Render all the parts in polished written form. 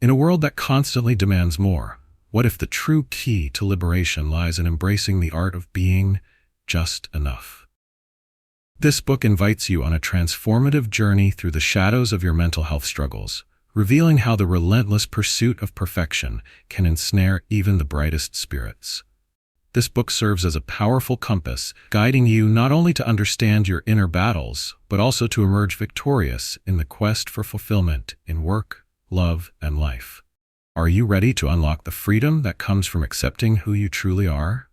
In a world that constantly demands more, what if the true key to liberation lies in embracing the art of being just enough? This book invites you on a transformative journey through the shadows of your mental health struggles, revealing how the relentless pursuit of perfection can ensnare even the brightest spirits. This book serves as a powerful compass, guiding you not only to understand your inner battles, but also to emerge victorious in the quest for fulfillment in work, love, and life. Are you ready to unlock the freedom that comes from accepting who you truly are?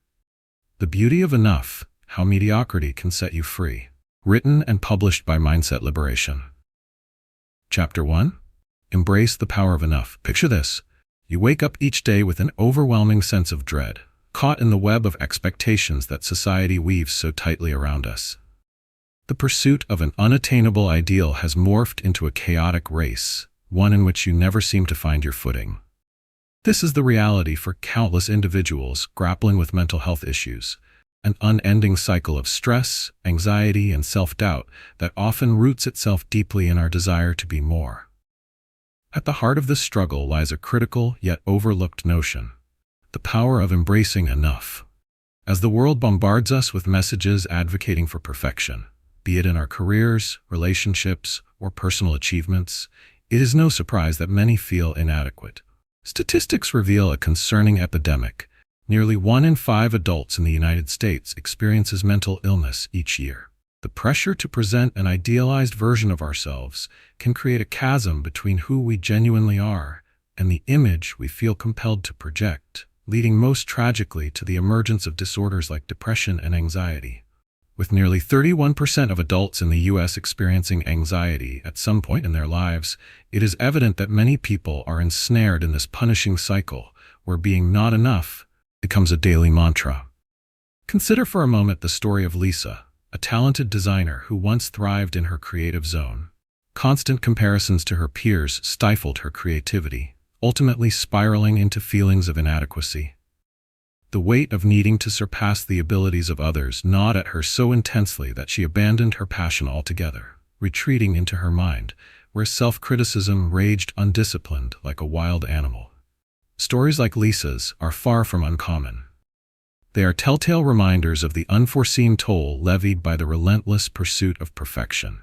The Beauty of Enough: How Mediocrity Can Set You Free. Written and published by Mindset Liberation. Chapter 1. Embrace the Power of Enough. Picture this. You wake up each day with an overwhelming sense of dread, caught in the web of expectations that society weaves so tightly around us. The pursuit of an unattainable ideal has morphed into a chaotic race, one in which you never seem to find your footing. This is the reality for countless individuals grappling with mental health issues, an unending cycle of stress, anxiety, and self-doubt that often roots itself deeply in our desire to be more. At the heart of this struggle lies a critical yet overlooked notion: the power of embracing enough. As the world bombards us with messages advocating for perfection, be it in our careers, relationships, or personal achievements, it is no surprise that many feel inadequate. Statistics reveal a concerning epidemic. Nearly 1 in 5 adults in the United States experiences mental illness each year. The pressure to present an idealized version of ourselves can create a chasm between who we genuinely are and the image we feel compelled to project, leading most tragically to the emergence of disorders like depression and anxiety. With nearly 31% of adults in the U.S. experiencing anxiety at some point in their lives, it is evident that many people are ensnared in this punishing cycle where being not enough becomes a daily mantra. Consider for a moment the story of Lisa, a talented designer who once thrived in her creative zone. Constant comparisons to her peers stifled her creativity, ultimately spiraling into feelings of inadequacy. The weight of needing to surpass the abilities of others gnawed at her so intensely that she abandoned her passion altogether, retreating into her mind, where self-criticism raged undisciplined like a wild animal. Stories like Lisa's are far from uncommon. They are telltale reminders of the unforeseen toll levied by the relentless pursuit of perfection,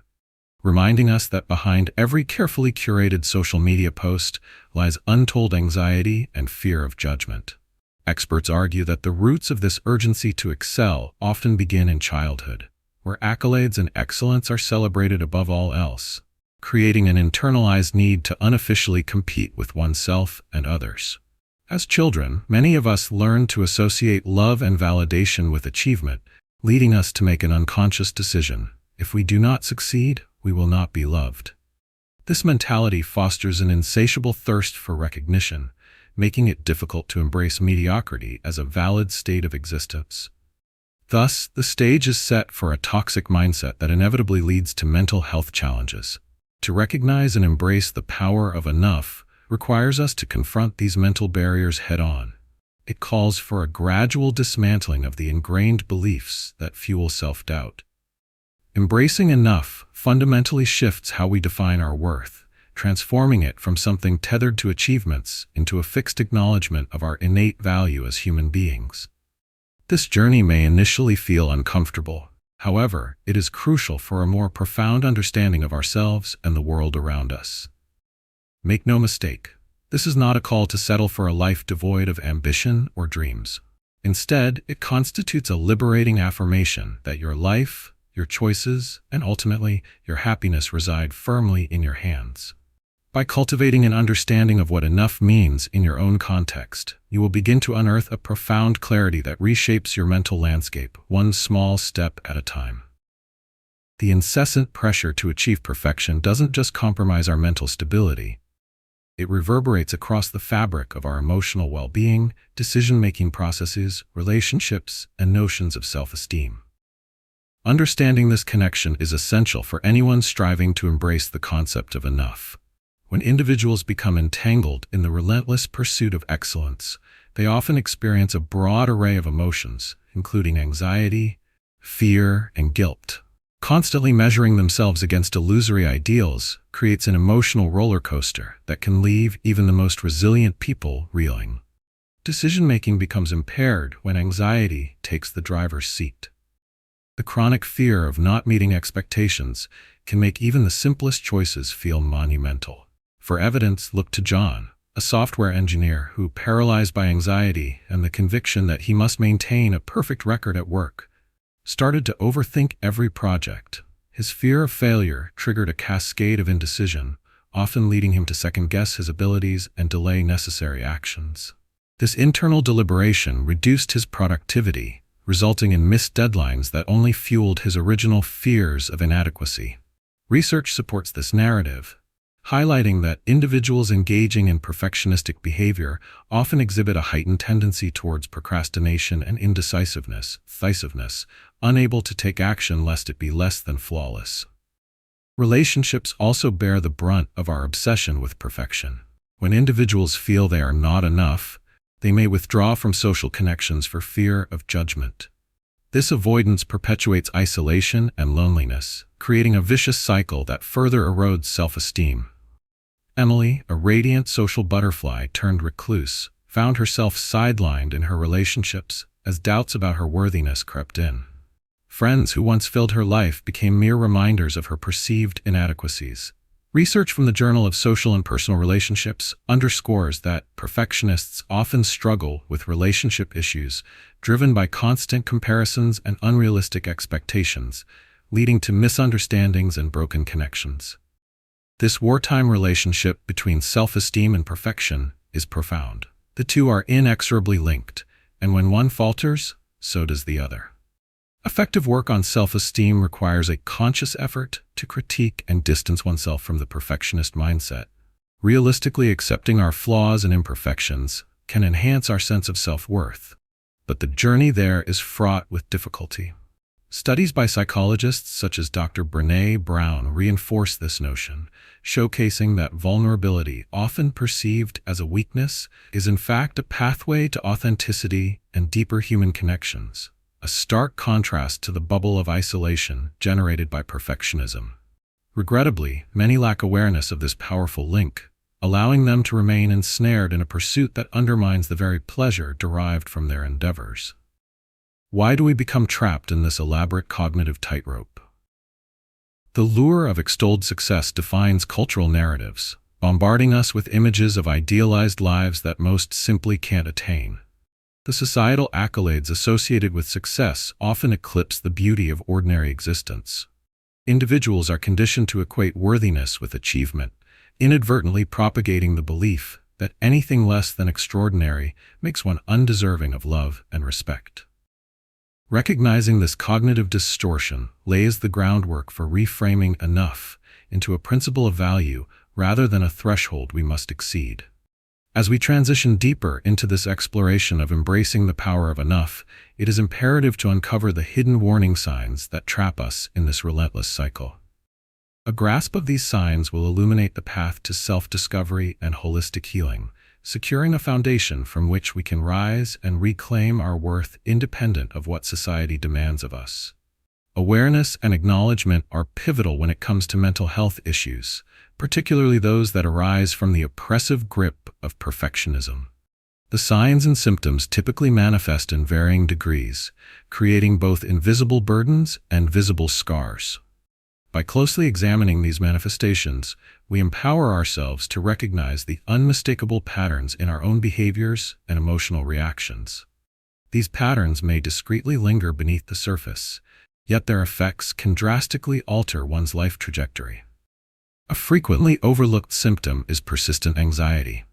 reminding us that behind every carefully curated social media post lies untold anxiety and fear of judgment. Experts argue that the roots of this urgency to excel often begin in childhood, where accolades and excellence are celebrated above all else, creating an internalized need to unofficially compete with oneself and others. As children, many of us learn to associate love and validation with achievement, leading us to make an unconscious decision: if we do not succeed, we will not be loved. This mentality fosters an insatiable thirst for recognition, making it difficult to embrace mediocrity as a valid state of existence. Thus, the stage is set for a toxic mindset that inevitably leads to mental health challenges. To recognize and embrace the power of enough requires us to confront these mental barriers head-on. It calls for a gradual dismantling of the ingrained beliefs that fuel self-doubt. Embracing enough fundamentally shifts how we define our worth, transforming it from something tethered to achievements into a fixed acknowledgement of our innate value as human beings. This journey may initially feel uncomfortable. However, it is crucial for a more profound understanding of ourselves and the world around us. Make no mistake, this is not a call to settle for a life devoid of ambition or dreams. Instead, it constitutes a liberating affirmation that your life, your choices, and ultimately your happiness reside firmly in your hands. By cultivating an understanding of what enough means in your own context, you will begin to unearth a profound clarity that reshapes your mental landscape, one small step at a time. The incessant pressure to achieve perfection doesn't just compromise our mental stability. It reverberates across the fabric of our emotional well-being, decision-making processes, relationships, and notions of self-esteem. Understanding this connection is essential for anyone striving to embrace the concept of enough. When individuals become entangled in the relentless pursuit of excellence, they often experience a broad array of emotions, including anxiety, fear, and guilt. Constantly measuring themselves against illusory ideals creates an emotional roller coaster that can leave even the most resilient people reeling. Decision-making becomes impaired when anxiety takes the driver's seat. The chronic fear of not meeting expectations can make even the simplest choices feel monumental. For evidence, look to John, a software engineer who, paralyzed by anxiety and the conviction that he must maintain a perfect record at work, started to overthink every project. His fear of failure triggered a cascade of indecision, often leading him to second-guess his abilities and delay necessary actions. This internal deliberation reduced his productivity, resulting in missed deadlines that only fueled his original fears of inadequacy. Research supports this narrative, highlighting that individuals engaging in perfectionistic behavior often exhibit a heightened tendency towards procrastination and indecisiveness, unable to take action lest it be less than flawless. Relationships also bear the brunt of our obsession with perfection. When individuals feel they are not enough, they may withdraw from social connections for fear of judgment. This avoidance perpetuates isolation and loneliness, creating a vicious cycle that further erodes self-esteem. Emily, a radiant social butterfly turned recluse, found herself sidelined in her relationships as doubts about her worthiness crept in. Friends who once filled her life became mere reminders of her perceived inadequacies. Research from the Journal of Social and Personal Relationships underscores that perfectionists often struggle with relationship issues driven by constant comparisons and unrealistic expectations, leading to misunderstandings and broken connections. This wartime relationship between self-esteem and perfection is profound. The two are inexorably linked, and when one falters, so does the other. Effective work on self-esteem requires a conscious effort to critique and distance oneself from the perfectionist mindset. Realistically accepting our flaws and imperfections can enhance our sense of self-worth, but the journey there is fraught with difficulty. Studies by psychologists such as Dr. Brené Brown reinforce this notion, showcasing that vulnerability, often perceived as a weakness, is in fact a pathway to authenticity and deeper human connections, a stark contrast to the bubble of isolation generated by perfectionism. Regrettably, many lack awareness of this powerful link, allowing them to remain ensnared in a pursuit that undermines the very pleasure derived from their endeavors. Why do we become trapped in this elaborate cognitive tightrope? The lure of extolled success defines cultural narratives, bombarding us with images of idealized lives that most simply can't attain. The societal accolades associated with success often eclipse the beauty of ordinary existence. Individuals are conditioned to equate worthiness with achievement, inadvertently propagating the belief that anything less than extraordinary makes one undeserving of love and respect. Recognizing this cognitive distortion lays the groundwork for reframing enough into a principle of value rather than a threshold we must exceed. As we transition deeper into this exploration of embracing the power of enough, it is imperative to uncover the hidden warning signs that trap us in this relentless cycle. A grasp of these signs will illuminate the path to self-discovery and holistic healing, securing a foundation from which we can rise and reclaim our worth independent of what society demands of us. Awareness and acknowledgement are pivotal when it comes to mental health issues, particularly those that arise from the oppressive grip of perfectionism. The signs and symptoms typically manifest in varying degrees, creating both invisible burdens and visible scars. By closely examining these manifestations, we empower ourselves to recognize the unmistakable patterns in our own behaviors and emotional reactions. These patterns may discreetly linger beneath the surface, yet their effects can drastically alter one's life trajectory. A frequently overlooked symptom is persistent anxiety.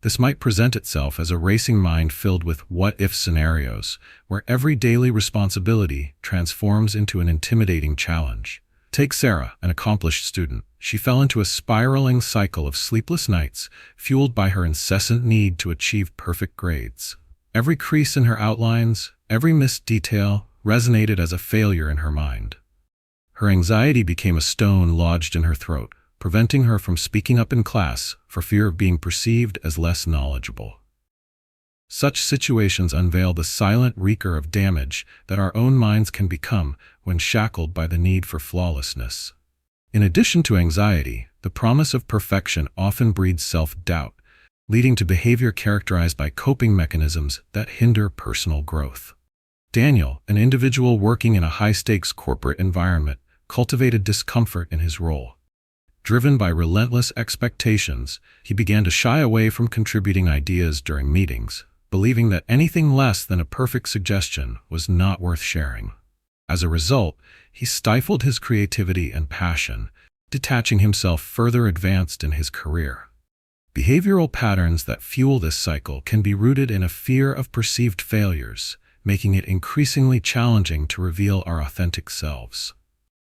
This might present itself as a racing mind filled with what-if scenarios, where every daily responsibility transforms into an intimidating challenge. Take Sarah, an accomplished student. She fell into a spiraling cycle of sleepless nights, fueled by her incessant need to achieve perfect grades. Every crease in her outlines, every missed detail, resonated as a failure in her mind. Her anxiety became a stone lodged in her throat, preventing her from speaking up in class for fear of being perceived as less knowledgeable. Such situations unveil the silent reeker of damage that our own minds can become when shackled by the need for flawlessness. In addition to anxiety, the promise of perfection often breeds self-doubt, leading to behavior characterized by coping mechanisms that hinder personal growth. Daniel, an individual working in a high-stakes corporate environment, cultivated discomfort in his role. Driven by relentless expectations, he began to shy away from contributing ideas during meetings, believing that anything less than a perfect suggestion was not worth sharing. As a result, he stifled his creativity and passion, detaching himself further advanced in his career. Behavioral patterns that fuel this cycle can be rooted in a fear of perceived failures, making it increasingly challenging to reveal our authentic selves.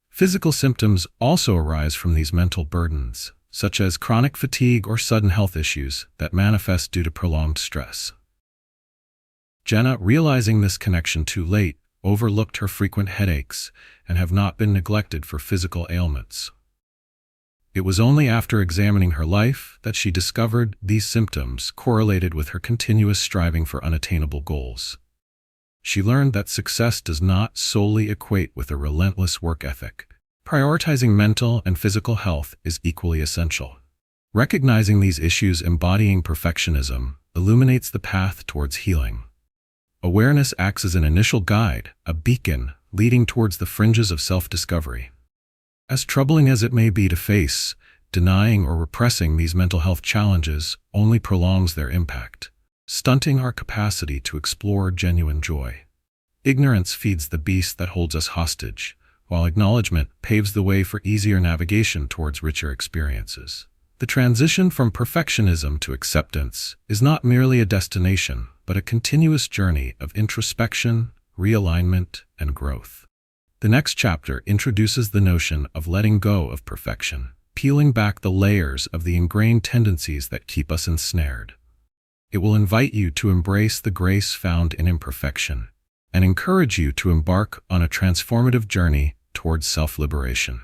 Physical symptoms also arise from these mental burdens, such as chronic fatigue or sudden health issues that manifest due to prolonged stress. Jenna, realizing this connection too late, overlooked her frequent headaches and have not been neglected for physical ailments. It was only after examining her life that she discovered these symptoms correlated with her continuous striving for unattainable goals. She learned that success does not solely equate with a relentless work ethic. Prioritizing mental and physical health is equally essential. Recognizing these issues embodying perfectionism illuminates the path towards healing. Awareness acts as an initial guide, a beacon leading towards the fringes of self-discovery. As troubling as it may be to face, denying or repressing these mental health challenges only prolongs their impact, stunting our capacity to explore genuine joy. Ignorance feeds the beast that holds us hostage, while acknowledgement paves the way for easier navigation towards richer experiences. The transition from perfectionism to acceptance is not merely a destination, but a continuous journey of introspection, realignment, and growth. The next chapter introduces the notion of letting go of perfection, peeling back the layers of the ingrained tendencies that keep us ensnared. It will invite you to embrace the grace found in imperfection and encourage you to embark on a transformative journey towards self-liberation.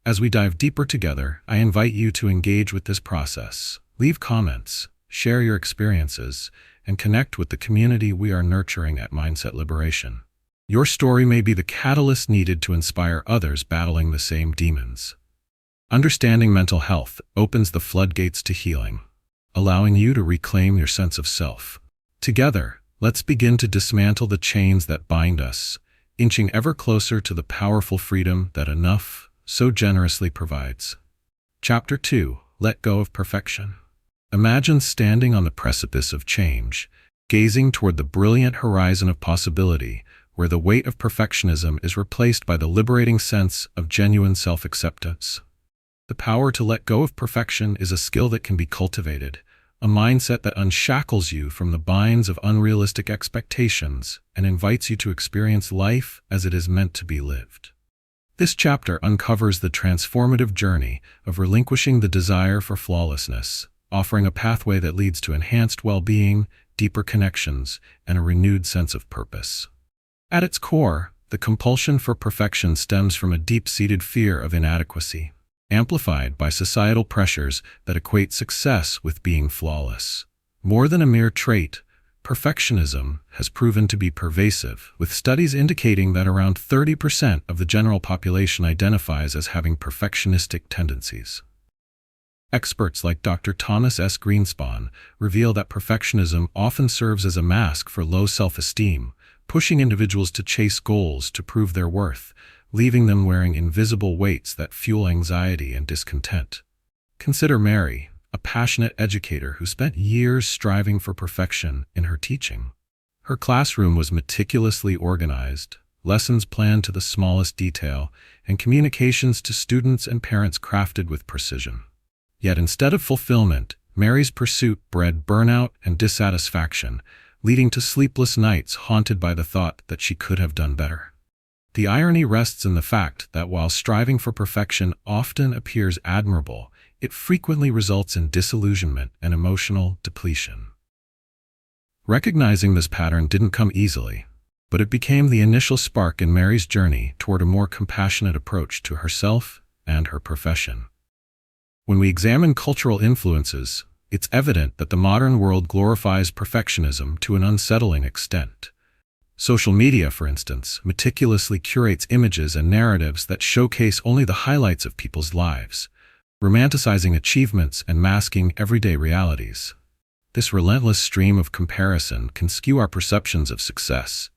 As we dive deeper together, I invite you to engage with this process. Leave comments, share your experiences, and connect with the community we are nurturing at Mindset Liberation. Your story may be the catalyst needed to inspire others battling the same demons. Understanding mental health opens the floodgates to healing, allowing you to reclaim your sense of self. Together, let's begin to dismantle the chains that bind us, inching ever closer to the powerful freedom that enough so generously provides. Chapter 2: Let Go of Perfection. Imagine standing on the precipice of change, gazing toward the brilliant horizon of possibility, where the weight of perfectionism is replaced by the liberating sense of genuine self-acceptance. The power to let go of perfection is a skill that can be cultivated, a mindset that unshackles you from the binds of unrealistic expectations and invites you to experience life as it is meant to be lived. This chapter uncovers the transformative journey of relinquishing the desire for flawlessness, offering a pathway that leads to enhanced well-being, deeper connections, and a renewed sense of purpose. At its core, the compulsion for perfection stems from a deep-seated fear of inadequacy, amplified by societal pressures that equate success with being flawless. More than a mere trait, perfectionism has proven to be pervasive, with studies indicating that around 30% of the general population identifies as having perfectionistic tendencies. Experts like Dr. Thomas S. Greenspan reveal that perfectionism often serves as a mask for low self-esteem, pushing individuals to chase goals to prove their worth, leaving them wearing invisible weights that fuel anxiety and discontent. Consider Mary, a passionate educator who spent years striving for perfection in her teaching. Her classroom was meticulously organized, lessons planned to the smallest detail, and communications to students and parents crafted with precision. Yet instead of fulfillment, Mary's pursuit bred burnout and dissatisfaction, leading to sleepless nights haunted by the thought that she could have done better. The irony rests in the fact that while striving for perfection often appears admirable, it frequently results in disillusionment and emotional depletion. Recognizing this pattern didn't come easily, but it became the initial spark in Mary's journey toward a more compassionate approach to herself and her profession. When we examine cultural influences, it's evident that the modern world glorifies perfectionism to an unsettling extent. Social media, for instance, meticulously curates images and narratives that showcase only the highlights of people's lives, romanticizing achievements and masking everyday realities. This relentless stream of comparison can skew our perceptions of success,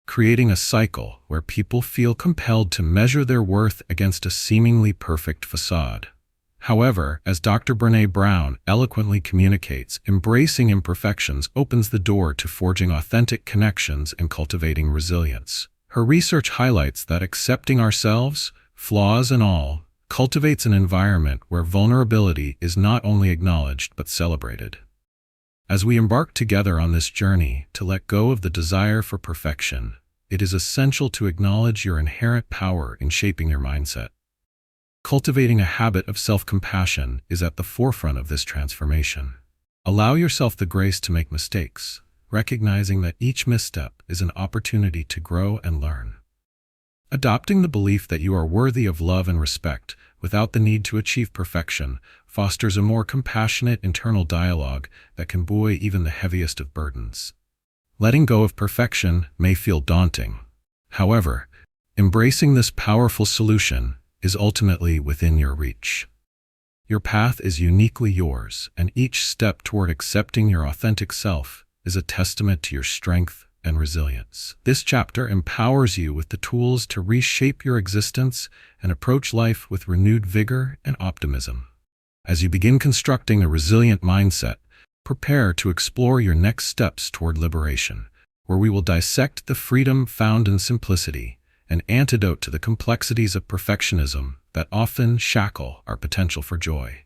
creating a cycle where people feel compelled to measure their worth against a seemingly perfect facade. However, as Dr. Brené Brown eloquently communicates, embracing imperfections opens the door to forging authentic connections and cultivating resilience. Her research highlights that accepting ourselves, flaws and all, cultivates an environment where vulnerability is not only acknowledged but celebrated. As we embark together on this journey to let go of the desire for perfection, it is essential to acknowledge your inherent power in shaping your mindset. Cultivating a habit of self-compassion is at the forefront of this transformation. Allow yourself the grace to make mistakes, recognizing that each misstep is an opportunity to grow and learn. Adopting the belief that you are worthy of love and respect without the need to achieve perfection fosters a more compassionate internal dialogue that can buoy even the heaviest of burdens. Letting go of perfection may feel daunting. However, embracing this powerful solution is ultimately within your reach. Your path is uniquely yours, and each step toward accepting your authentic self is a testament to your strength and resilience. This chapter empowers you with the tools to reshape your existence and approach life with renewed vigor and optimism. As you begin constructing a resilient mindset, prepare to explore your next steps toward liberation, where we will dissect the freedom found in simplicity, an antidote to the complexities of perfectionism that often shackle our potential for joy.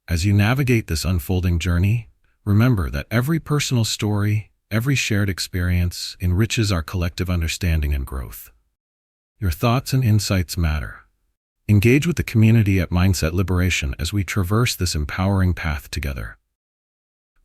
As you navigate this unfolding journey, remember that every personal story, every shared experience enriches our collective understanding and growth. Your thoughts and insights matter. Engage with the community at Mindset Liberation as we traverse this empowering path together.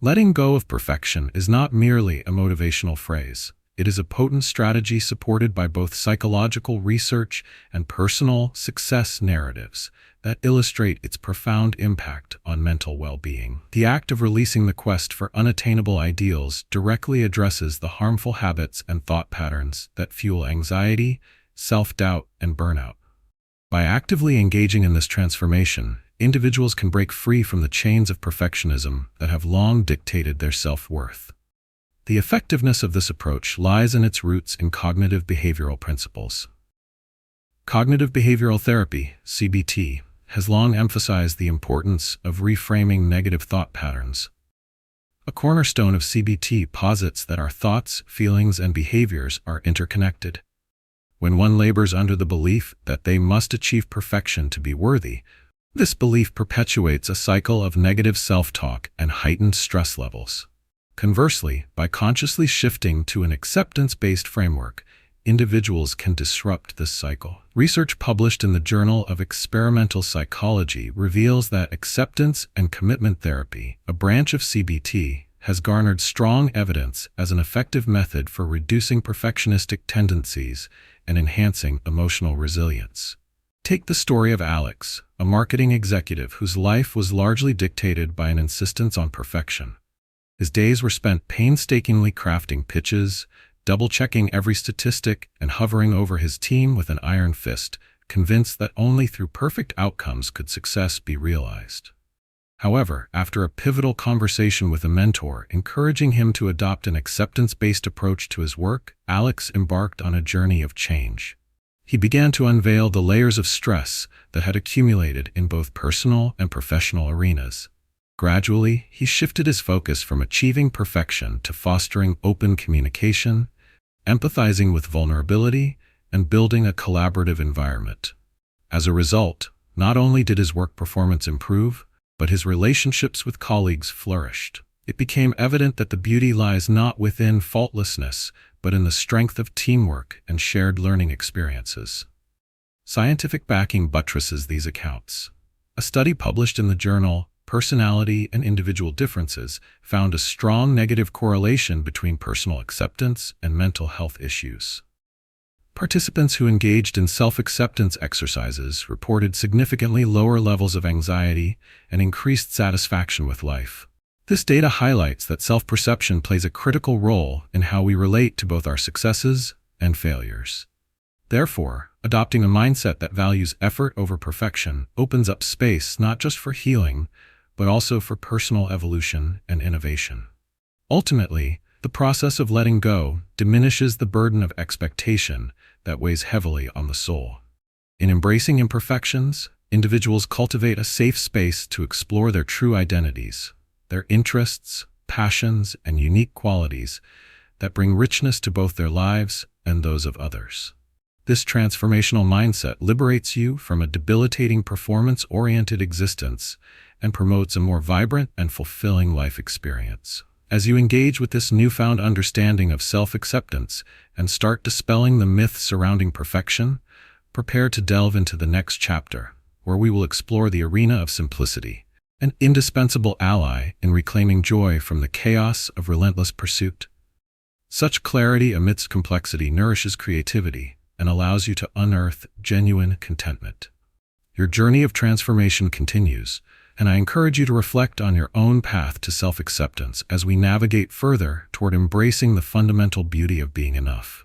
Letting go of perfection is not merely a motivational phrase. It is a potent strategy supported by both psychological research and personal success narratives that illustrate its profound impact on mental well-being. The act of releasing the quest for unattainable ideals directly addresses the harmful habits and thought patterns that fuel anxiety, self-doubt, and burnout. By actively engaging in this transformation, individuals can break free from the chains of perfectionism that have long dictated their self-worth. The effectiveness of this approach lies in its roots in cognitive behavioral principles. Cognitive behavioral therapy, CBT, has long emphasized the importance of reframing negative thought patterns. A cornerstone of CBT posits that our thoughts, feelings, and behaviors are interconnected. When one labors under the belief that they must achieve perfection to be worthy, this belief perpetuates a cycle of negative self-talk and heightened stress levels. Conversely, by consciously shifting to an acceptance-based framework, individuals can disrupt this cycle. Research published in the Journal of Experimental Psychology reveals that acceptance and commitment therapy, a branch of CBT, has garnered strong evidence as an effective method for reducing perfectionistic tendencies and enhancing emotional resilience. Take the story of Alex, a marketing executive whose life was largely dictated by an insistence on perfection. His days were spent painstakingly crafting pitches, double-checking every statistic, and hovering over his team with an iron fist, convinced that only through perfect outcomes could success be realized. However, after a pivotal conversation with a mentor encouraging him to adopt an acceptance-based approach to his work, Alex embarked on a journey of change. He began to unveil the layers of stress that had accumulated in both personal and professional arenas. Gradually, he shifted his focus from achieving perfection to fostering open communication, empathizing with vulnerability, and building a collaborative environment. As a result, not only did his work performance improve, but his relationships with colleagues flourished. It became evident that the beauty lies not within faultlessness, but in the strength of teamwork and shared learning experiences. Scientific backing buttresses these accounts. A study published in the journal Personality and Individual Differences found a strong negative correlation between personal acceptance and mental health issues. Participants who engaged in self-acceptance exercises reported significantly lower levels of anxiety and increased satisfaction with life, This data highlights that self-perception plays a critical role in how we relate to both our successes and failures. Therefore, adopting a mindset that values effort over perfection opens up space not just for healing, but also for personal evolution and innovation. Ultimately, the process of letting go diminishes the burden of expectation that weighs heavily on the soul. In embracing imperfections, individuals cultivate a safe space to explore their true identities, their interests, passions, and unique qualities that bring richness to both their lives and those of others. This transformational mindset liberates you from a debilitating performance-oriented existence and promotes a more vibrant and fulfilling life experience. As you engage with this newfound understanding of self-acceptance and start dispelling the myths surrounding perfection, prepare to delve into the next chapter, where we will explore the arena of simplicity, an indispensable ally in reclaiming joy from the chaos of relentless pursuit. Such clarity amidst complexity nourishes creativity and allows you to unearth genuine contentment. Your journey of transformation continues, and I encourage you to reflect on your own path to self-acceptance as we navigate further toward embracing the fundamental beauty of being enough.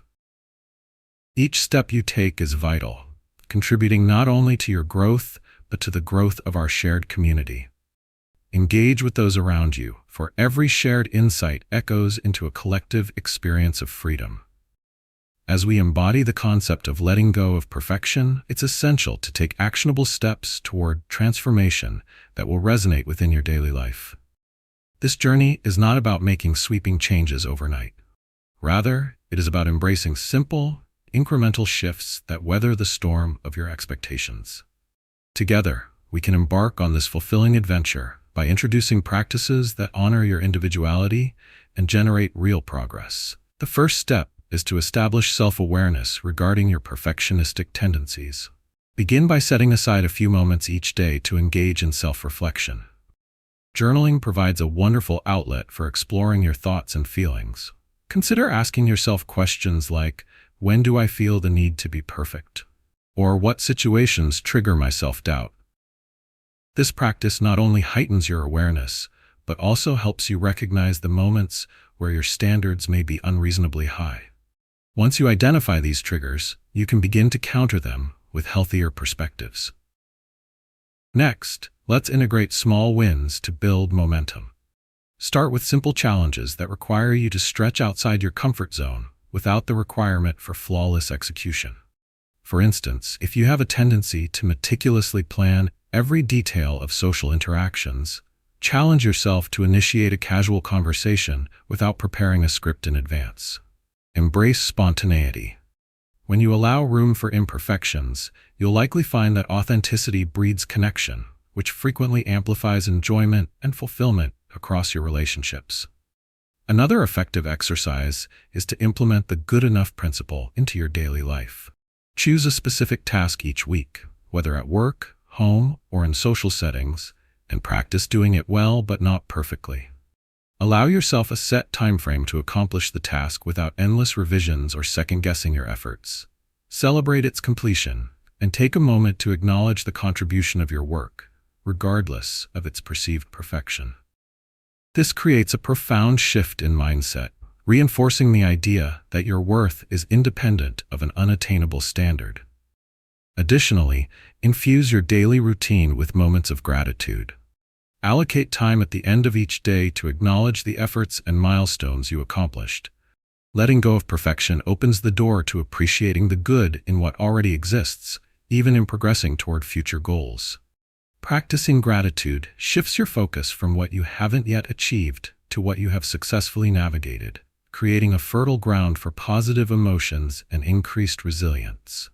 Each step you take is vital, contributing not only to your growth, but to the growth of our shared community. Engage with those around you, for every shared insight echoes into a collective experience of freedom. As we embody the concept of letting go of perfection, it's essential to take actionable steps toward transformation that will resonate within your daily life. This journey is not about making sweeping changes overnight. Rather, it is about embracing simple, incremental shifts that weather the storm of your expectations. Together, we can embark on this fulfilling adventure by introducing practices that honor your individuality and generate real progress. The first step is to establish self-awareness regarding your perfectionistic tendencies. Begin by setting aside a few moments each day to engage in self-reflection. Journaling provides a wonderful outlet for exploring your thoughts and feelings. Consider asking yourself questions like, when do I feel the need to be perfect? Or what situations trigger my self-doubt? This practice not only heightens your awareness, but also helps you recognize the moments where your standards may be unreasonably high. Once you identify these triggers, you can begin to counter them with healthier perspectives. Next, let's integrate small wins to build momentum. Start with simple challenges that require you to stretch outside your comfort zone without the requirement for flawless execution. For instance, if you have a tendency to meticulously plan every detail of social interactions, challenge yourself to initiate a casual conversation without preparing a script in advance. Embrace spontaneity. When you allow room for imperfections, you'll likely find that authenticity breeds connection, which frequently amplifies enjoyment and fulfillment across your relationships. Another effective exercise is to implement the good enough principle into your daily life. Choose a specific task each week, whether at work, home, or in social settings, and practice doing it well but not perfectly. Allow yourself a set time frame to accomplish the task without endless revisions or second-guessing your efforts. Celebrate its completion, and take a moment to acknowledge the contribution of your work, regardless of its perceived perfection. This creates a profound shift in mindset, reinforcing the idea that your worth is independent of an unattainable standard. Additionally, infuse your daily routine with moments of gratitude. Allocate time at the end of each day to acknowledge the efforts and milestones you accomplished. Letting go of perfection opens the door to appreciating the good in what already exists, even in progressing toward future goals. Practicing gratitude shifts your focus from what you haven't yet achieved to what you have successfully navigated, creating a fertile ground for positive emotions and increased resilience.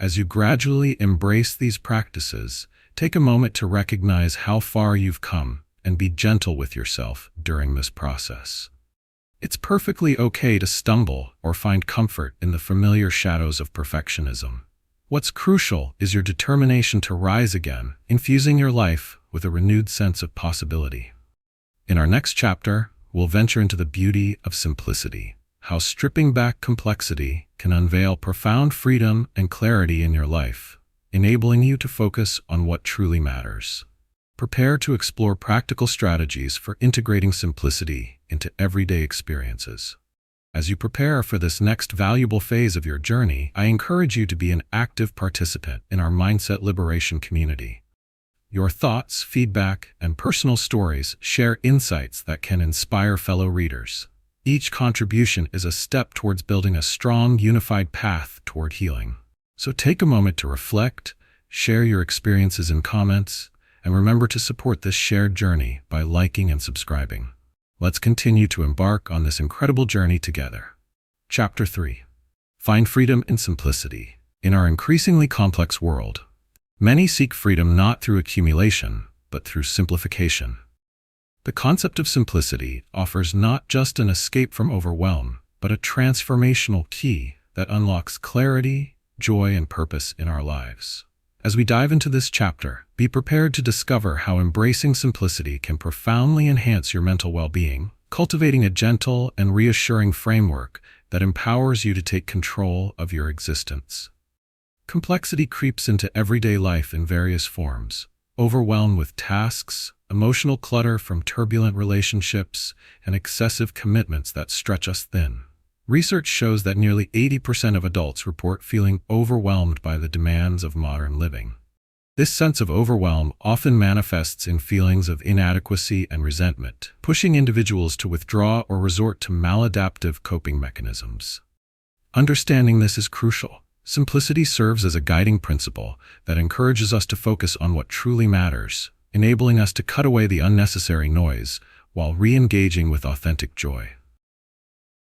As you gradually embrace these practices, take a moment to recognize how far you've come and be gentle with yourself during this process. It's perfectly okay to stumble or find comfort in the familiar shadows of perfectionism. What's crucial is your determination to rise again, infusing your life with a renewed sense of possibility. In our next chapter, we'll venture into the beauty of simplicity, how stripping back complexity can unveil profound freedom and clarity in your life, enabling you to focus on what truly matters. prepare to explore practical strategies for integrating simplicity into everyday experiences. As you prepare for this next valuable phase of your journey, I encourage you to be an active participant in our Mindset Liberation community. Your thoughts, feedback, and personal stories share insights that can inspire fellow readers. Each contribution is a step towards building a strong, unified path toward healing. So take a moment to reflect, share your experiences in comments, and remember to support this shared journey by liking and subscribing. Let's continue to embark on this incredible journey together. Chapter 3. Find freedom in simplicity. In our increasingly complex world, many seek freedom not through accumulation, but through simplification. The concept of simplicity offers not just an escape from overwhelm, but a transformational key that unlocks clarity, joy, and purpose in our lives. As we dive into this chapter, be prepared to discover how embracing simplicity can profoundly enhance your mental well-being, cultivating a gentle and reassuring framework that empowers you to take control of your existence. Complexity creeps into everyday life in various forms, overwhelmed with tasks, emotional clutter from turbulent relationships, and excessive commitments that stretch us thin. Research shows that nearly 80% of adults report feeling overwhelmed by the demands of modern living. This sense of overwhelm often manifests in feelings of inadequacy and resentment, pushing individuals to withdraw or resort to maladaptive coping mechanisms. Understanding this is crucial. Simplicity serves as a guiding principle that encourages us to focus on what truly matters, enabling us to cut away the unnecessary noise while re-engaging with authentic joy.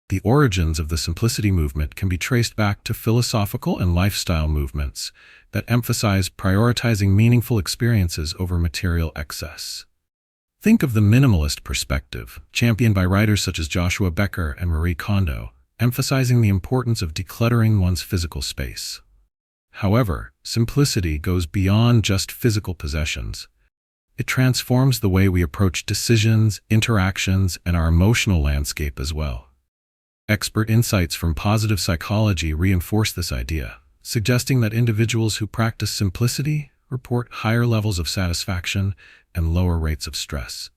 The origins of the simplicity movement can be traced back to philosophical and lifestyle movements that emphasize prioritizing meaningful experiences over material excess. Think of the minimalist perspective, championed by writers such as Joshua Becker and Marie Kondo, emphasizing the importance of decluttering one's physical space. However, simplicity goes beyond just physical possessions. It transforms the way we approach decisions, interactions, and our emotional landscape as well. Expert insights from positive psychology reinforce this idea, suggesting that individuals who practice simplicity report higher levels of satisfaction and lower rates of stress.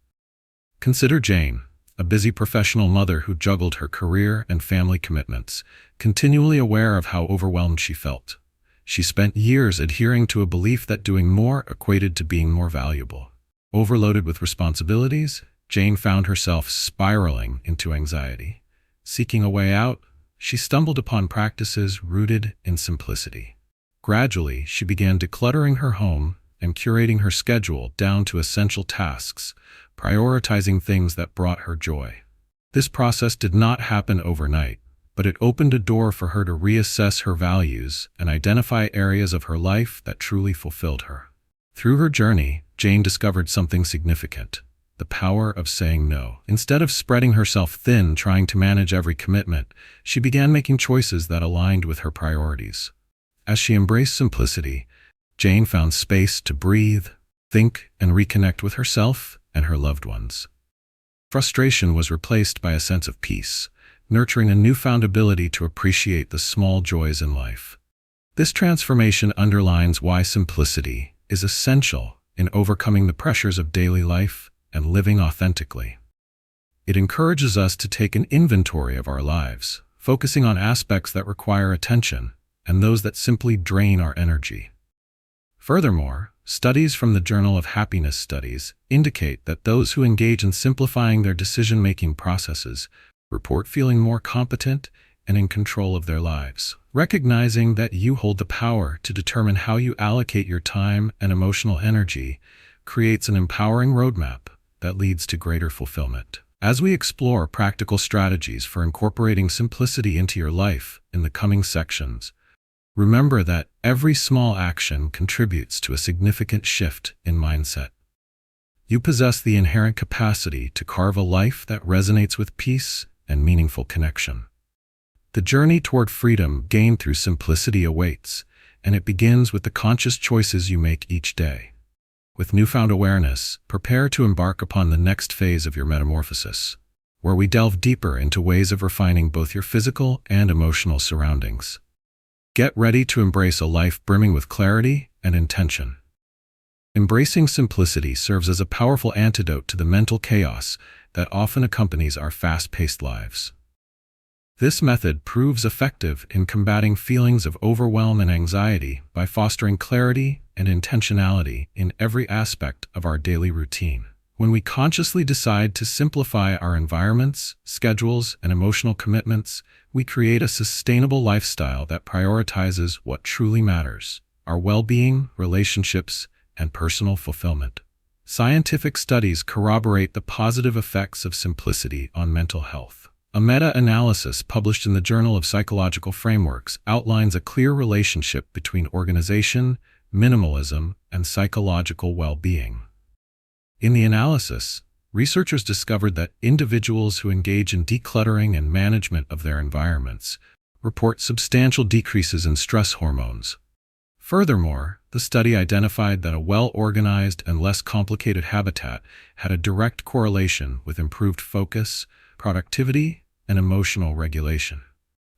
Consider Jane, a busy professional mother who juggled her career and family commitments, continually aware of how overwhelmed she felt. She spent years adhering to a belief that doing more equated to being more valuable. Overloaded with responsibilities, Jane found herself spiraling into anxiety. Seeking a way out, she stumbled upon practices rooted in simplicity. Gradually, she began decluttering her home and curating her schedule down to essential tasks, prioritizing things that brought her joy. This process did not happen overnight, but it opened a door for her to reassess her values and identify areas of her life that truly fulfilled her. Through her journey, Jane discovered something significant: the power of saying no. Instead of spreading herself thin trying to manage every commitment, she began making choices that aligned with her priorities. As she embraced simplicity, Jane found space to breathe, think, and reconnect with herself and her loved ones. Frustration was replaced by a sense of peace, nurturing a newfound ability to appreciate the small joys in life. This transformation underlines why simplicity is essential in overcoming the pressures of daily life and living authentically. It encourages us to take an inventory of our lives, focusing on aspects that require attention and those that simply drain our energy. Furthermore, studies from the Journal of Happiness Studies indicate that those who engage in simplifying their decision-making processes report feeling more competent and in control of their lives. Recognizing that you hold the power to determine how you allocate your time and emotional energy creates an empowering roadmap that leads to greater fulfillment. As we explore practical strategies for incorporating simplicity into your life in the coming sections, remember that every small action contributes to a significant shift in mindset. You possess the inherent capacity to carve a life that resonates with peace and meaningful connection. The journey toward freedom gained through simplicity awaits, and it begins with the conscious choices you make each day. With newfound awareness, prepare to embark upon the next phase of your metamorphosis, where we delve deeper into ways of refining both your physical and emotional surroundings. Get ready to embrace a life brimming with clarity and intention. Embracing simplicity serves as a powerful antidote to the mental chaos that often accompanies our fast-paced lives. This method proves effective in combating feelings of overwhelm and anxiety by fostering clarity and intentionality in every aspect of our daily routine. When we consciously decide to simplify our environments, schedules, and emotional commitments, we create a sustainable lifestyle that prioritizes what truly matters: our well-being, relationships, and personal fulfillment. Scientific studies corroborate the positive effects of simplicity on mental health. A meta-analysis published in the Journal of Psychological Frameworks outlines a clear relationship between organization, minimalism, and psychological well-being. In the analysis, researchers discovered that individuals who engage in decluttering and management of their environments report substantial decreases in stress hormones. Furthermore, the study identified that a well-organized and less complicated habitat had a direct correlation with improved focus, productivity, and emotional regulation.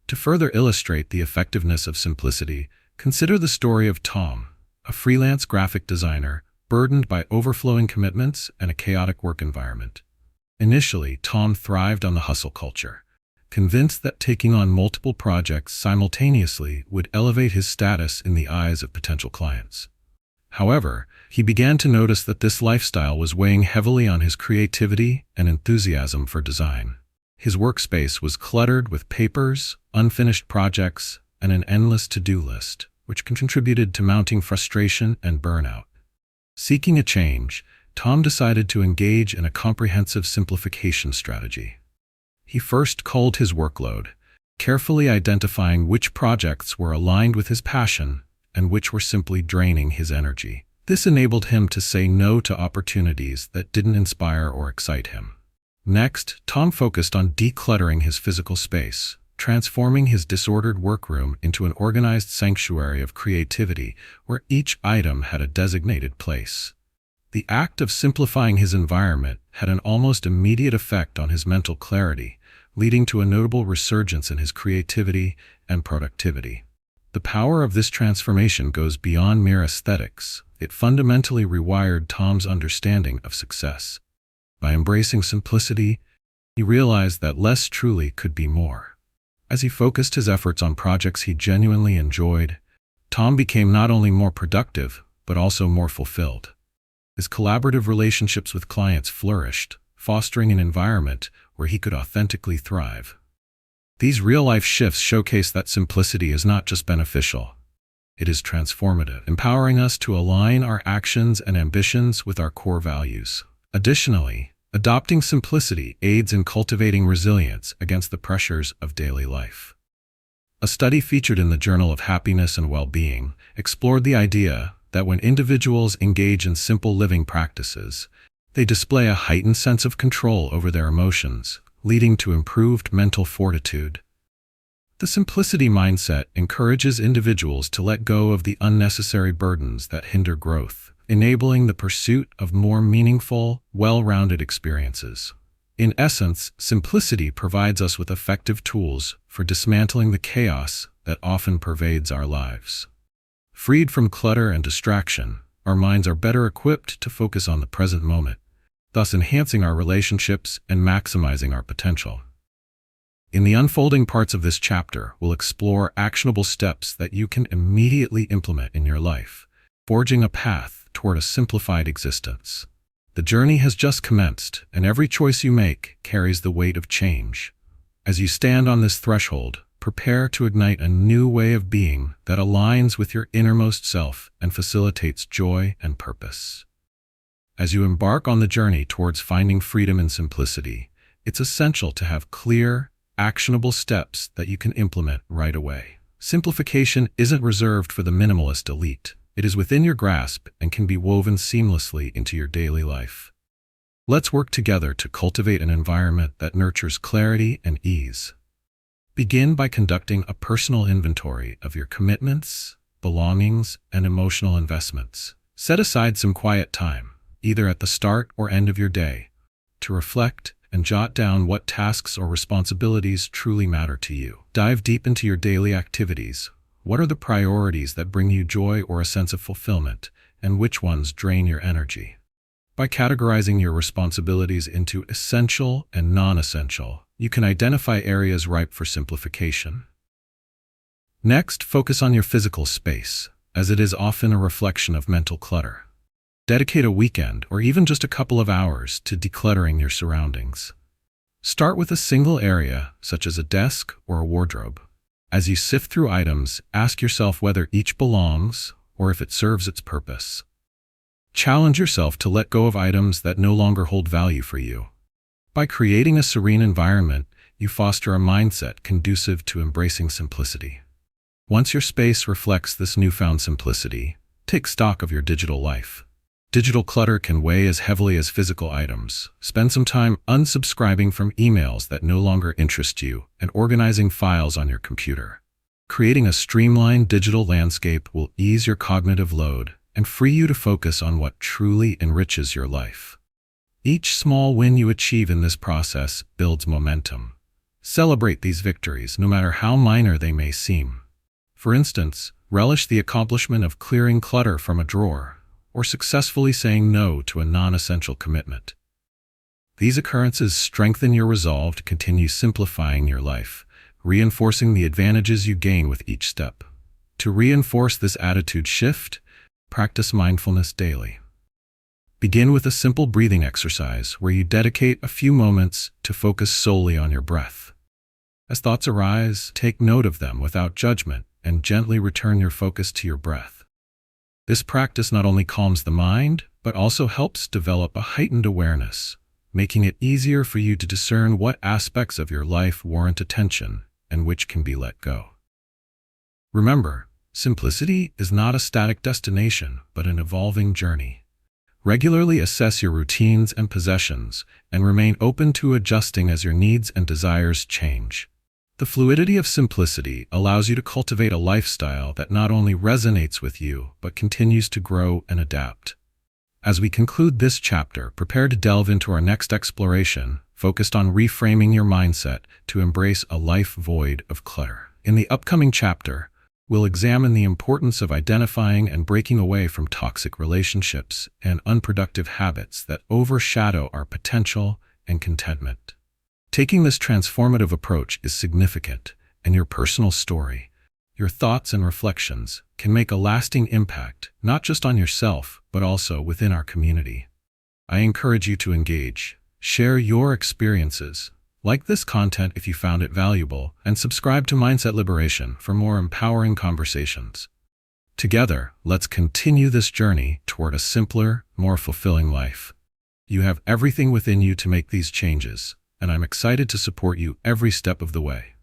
To further illustrate the effectiveness of simplicity, consider the story of Tom, a freelance graphic designer burdened by overflowing commitments and a chaotic work environment. Initially, Tom thrived on the hustle culture, convinced that taking on multiple projects simultaneously would elevate his status in the eyes of potential clients. However, he began to notice that this lifestyle was weighing heavily on his creativity and enthusiasm for design. His workspace was cluttered with papers, unfinished projects, and an endless to-do list, which contributed to mounting frustration and burnout. Seeking a change, Tom decided to engage in a comprehensive simplification strategy. He first culled his workload, carefully identifying which projects were aligned with his passion and which were simply draining his energy. This enabled him to say no to opportunities that didn't inspire or excite him. Next, Tom focused on decluttering his physical space, transforming his disordered workroom into an organized sanctuary of creativity where each item had a designated place. The act of simplifying his environment had an almost immediate effect on his mental clarity, leading to a notable resurgence in his creativity and productivity. The power of this transformation goes beyond mere aesthetics. It fundamentally rewired Tom's understanding of success. By embracing simplicity, he realized that less truly could be more. As he focused his efforts on projects he genuinely enjoyed, Tom became not only more productive, but also more fulfilled. His collaborative relationships with clients flourished, fostering an environment where he could authentically thrive. These real-life shifts showcase that simplicity is not just beneficial. It is transformative, empowering us to align our actions and ambitions with our core values. Additionally, adopting simplicity aids in cultivating resilience against the pressures of daily life. A study featured in the Journal of Happiness and Well-Being explored the idea that when individuals engage in simple living practices, they display a heightened sense of control over their emotions, leading to improved mental fortitude. The simplicity mindset encourages individuals to let go of the unnecessary burdens that hinder growth, enabling the pursuit of more meaningful, well-rounded experiences. In essence, simplicity provides us with effective tools for dismantling the chaos that often pervades our lives. Freed from clutter and distraction, our minds are better equipped to focus on the present moment, thus enhancing our relationships and maximizing our potential. In the unfolding parts of this chapter, we'll explore actionable steps that you can immediately implement in your life, forging a path toward a simplified existence. The journey has just commenced, and every choice you make carries the weight of change. As you stand on this threshold, prepare to ignite a new way of being that aligns with your innermost self and facilitates joy and purpose. As you embark on the journey towards finding freedom and simplicity, it's essential to have clear, actionable steps that you can implement right away. Simplification isn't reserved for the minimalist elite. It is within your grasp and can be woven seamlessly into your daily life. Let's work together to cultivate an environment that nurtures clarity and ease. Begin by conducting a personal inventory of your commitments, belongings, and emotional investments. Set aside some quiet time, either at the start or end of your day, to reflect and jot down what tasks or responsibilities truly matter to you. Dive deep into your daily activities. What are the priorities that bring you joy or a sense of fulfillment, and which ones drain your energy. By categorizing your responsibilities into essential and non-essential, you can identify areas ripe for simplification. Next, focus on your physical space, as it is often a reflection of mental clutter. Dedicate a weekend or even just a couple of hours to decluttering your surroundings. Start with a single area, such as a desk or a wardrobe. As you sift through items, ask yourself whether each belongs or if it serves its purpose. Challenge yourself to let go of items that no longer hold value for you. By creating a serene environment, you foster a mindset conducive to embracing simplicity. Once your space reflects this newfound simplicity, take stock of your digital life. Digital clutter can weigh as heavily as physical items. Spend some time unsubscribing from emails that no longer interest you and organizing files on your computer. Creating a streamlined digital landscape will ease your cognitive load and free you to focus on what truly enriches your life. Each small win you achieve in this process builds momentum. Celebrate these victories, no matter how minor they may seem. For instance, relish the accomplishment of clearing clutter from a drawer, or successfully saying no to a non-essential commitment. These occurrences strengthen your resolve to continue simplifying your life, reinforcing the advantages you gain with each step. To reinforce this attitude shift, practice mindfulness daily. Begin with a simple breathing exercise where you dedicate a few moments to focus solely on your breath. As thoughts arise, take note of them without judgment and gently return your focus to your breath. This practice not only calms the mind, but also helps develop a heightened awareness, making it easier for you to discern what aspects of your life warrant attention and which can be let go. Remember, simplicity is not a static destination, but an evolving journey. Regularly assess your routines and possessions, and remain open to adjusting as your needs and desires change. The fluidity of simplicity allows you to cultivate a lifestyle that not only resonates with you, but continues to grow and adapt. As we conclude this chapter, prepare to delve into our next exploration, focused on reframing your mindset to embrace a life void of clutter. In the upcoming chapter, we'll examine the importance of identifying and breaking away from toxic relationships and unproductive habits that overshadow our potential and contentment. Taking this transformative approach is significant, and your personal story, your thoughts and reflections can make a lasting impact, not just on yourself, but also within our community. I encourage you to engage, share your experiences, like this content if you found it valuable, and subscribe to Mindset Liberation for more empowering conversations. Together, let's continue this journey toward a simpler, more fulfilling life. You have everything within you to make these changes, and I'm excited to support you every step of the way.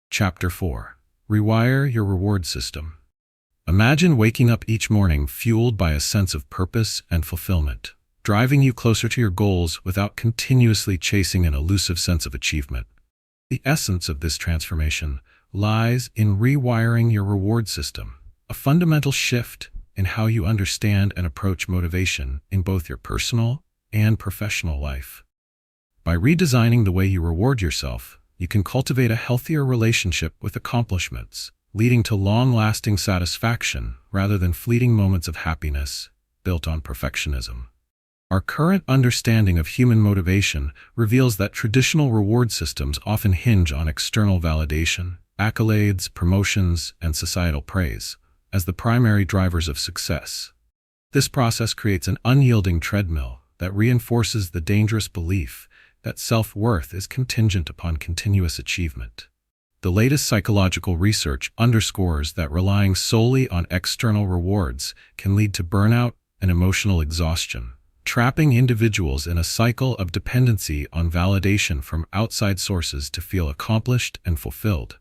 Chapter 4. Rewire your reward system. Imagine waking up each morning fueled by a sense of purpose and fulfillment, driving you closer to your goals without continuously chasing an elusive sense of achievement. The essence of this transformation lies in rewiring your reward system, a fundamental shift in how you understand and approach motivation in both your personal and professional life. By redesigning the way you reward yourself, you can cultivate a healthier relationship with accomplishments, leading to long-lasting satisfaction rather than fleeting moments of happiness built on perfectionism. Our current understanding of human motivation reveals that traditional reward systems often hinge on external validation, accolades, promotions, and societal praise as the primary drivers of success. This process creates an unyielding treadmill that reinforces the dangerous belief that self-worth is contingent upon continuous achievement. The latest psychological research underscores that relying solely on external rewards can lead to burnout and emotional exhaustion, trapping individuals in a cycle of dependency on validation from outside sources to feel accomplished and fulfilled.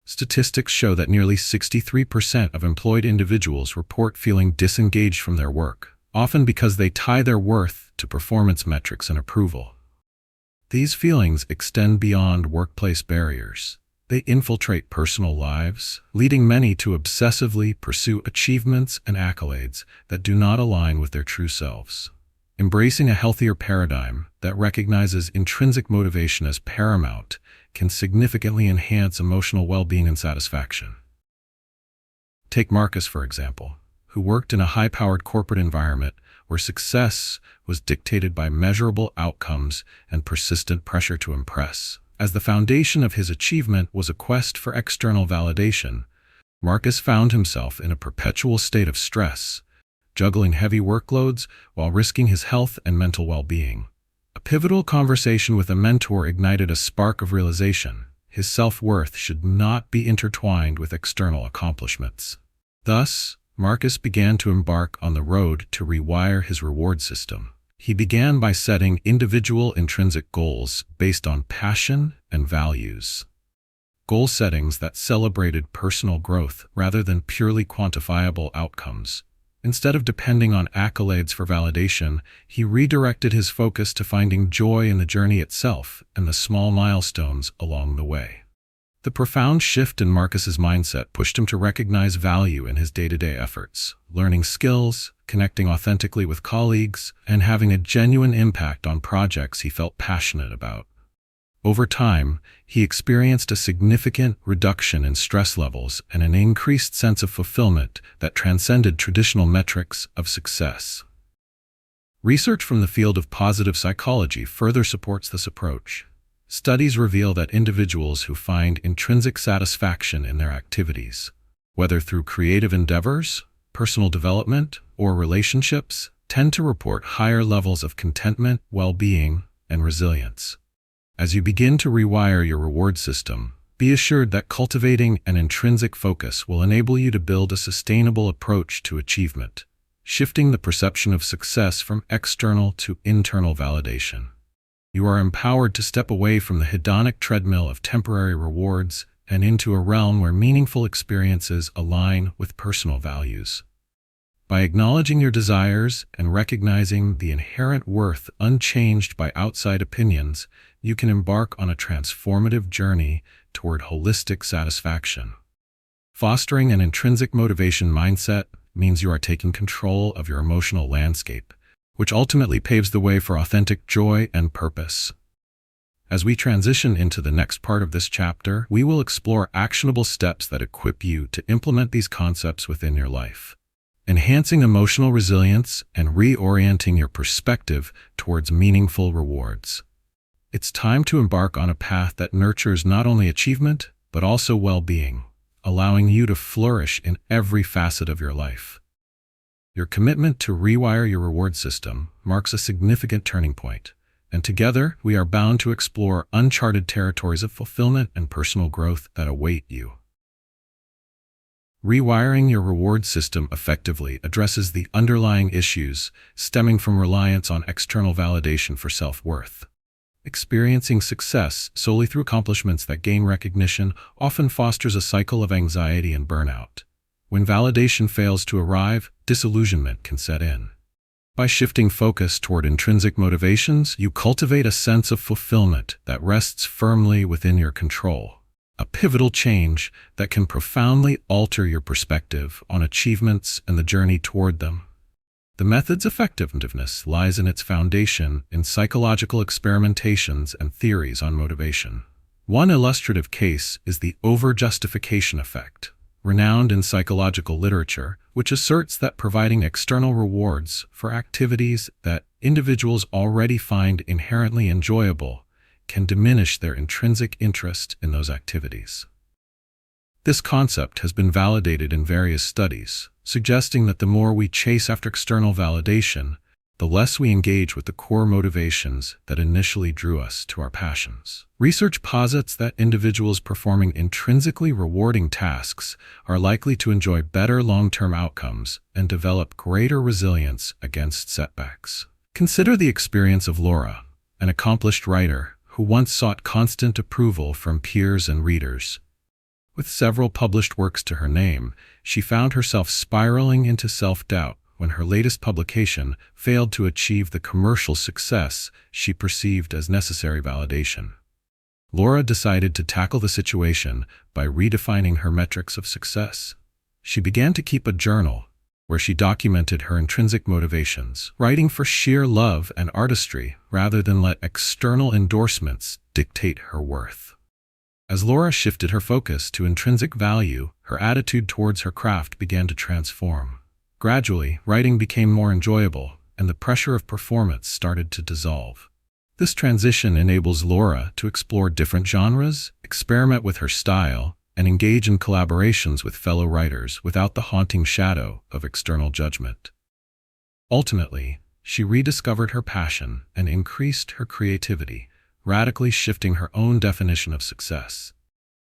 Statistics show that nearly 63% of employed individuals report feeling disengaged from their work, often because they tie their worth to performance metrics and approval. These feelings extend beyond workplace barriers. They infiltrate personal lives, leading many to obsessively pursue achievements and accolades that do not align with their true selves. Embracing a healthier paradigm that recognizes intrinsic motivation as paramount can significantly enhance emotional well-being and satisfaction. Take Marcus, for example. who worked in a high-powered corporate environment where success was dictated by measurable outcomes and persistent pressure to impress. As the foundation of his achievement was a quest for external validation, Marcus found himself in a perpetual state of stress, juggling heavy workloads while risking his health and mental well-being. A pivotal conversation with a mentor ignited a spark of realization. His self-worth should not be intertwined with external accomplishments. Thus, Marcus began to embark on the road to rewire his reward system. He began by setting individual intrinsic goals based on passion and values. Goal settings that celebrated personal growth rather than purely quantifiable outcomes. Instead of depending on accolades for validation, he redirected his focus to finding joy in the journey itself and the small milestones along the way. The profound shift in Marcus's mindset pushed him to recognize value in his day-to-day efforts, learning skills, connecting authentically with colleagues, and having a genuine impact on projects he felt passionate about. Over time, he experienced a significant reduction in stress levels and an increased sense of fulfillment that transcended traditional metrics of success. Research from the field of positive psychology further supports this approach. Studies reveal that individuals who find intrinsic satisfaction in their activities, whether through creative endeavors, personal development, or relationships, tend to report higher levels of contentment, well-being, and resilience. As you begin to rewire your reward system, be assured that cultivating an intrinsic focus will enable you to build a sustainable approach to achievement, shifting the perception of success from external to internal validation. You are empowered to step away from the hedonic treadmill of temporary rewards and into a realm where meaningful experiences align with personal values. By acknowledging your desires and recognizing the inherent worth unchanged by outside opinions, you can embark on a transformative journey toward holistic satisfaction. Fostering an intrinsic motivation mindset means you are taking control of your emotional landscape, which ultimately paves the way for authentic joy and purpose. As we transition into the next part of this chapter, we will explore actionable steps that equip you to implement these concepts within your life, enhancing emotional resilience and reorienting your perspective towards meaningful rewards. It's time to embark on a path that nurtures not only achievement, but also well-being, allowing you to flourish in every facet of your life. Your commitment to rewire your reward system marks a significant turning point, and together we are bound to explore uncharted territories of fulfillment and personal growth that await you. Rewiring your reward system effectively addresses the underlying issues stemming from reliance on external validation for self-worth. Experiencing success solely through accomplishments that gain recognition often fosters a cycle of anxiety and burnout. When validation fails to arrive, disillusionment can set in. By shifting focus toward intrinsic motivations, you cultivate a sense of fulfillment that rests firmly within your control. A pivotal change that can profoundly alter your perspective on achievements and the journey toward them. The method's effectiveness lies in its foundation in psychological experimentations and theories on motivation. One illustrative case is the over-justification effect, renowned in psychological literature, which asserts that providing external rewards for activities that individuals already find inherently enjoyable can diminish their intrinsic interest in those activities. This concept has been validated in various studies, suggesting that the more we chase after external validation, the less we engage with the core motivations that initially drew us to our passions. Research posits that individuals performing intrinsically rewarding tasks are likely to enjoy better long-term outcomes and develop greater resilience against setbacks. Consider the experience of Laura, an accomplished writer who once sought constant approval from peers and readers. With several published works to her name, she found herself spiraling into self-doubt when her latest publication failed to achieve the commercial success she perceived as necessary validation. Laura decided to tackle the situation by redefining her metrics of success. She began to keep a journal where she documented her intrinsic motivations, writing for sheer love and artistry rather than let external endorsements dictate her worth. As Laura shifted her focus to intrinsic value, her attitude towards her craft began to transform. Gradually, writing became more enjoyable, and the pressure of performance started to dissolve. This transition enables Laura to explore different genres, experiment with her style, and engage in collaborations with fellow writers without the haunting shadow of external judgment. Ultimately, she rediscovered her passion and increased her creativity, radically shifting her own definition of success.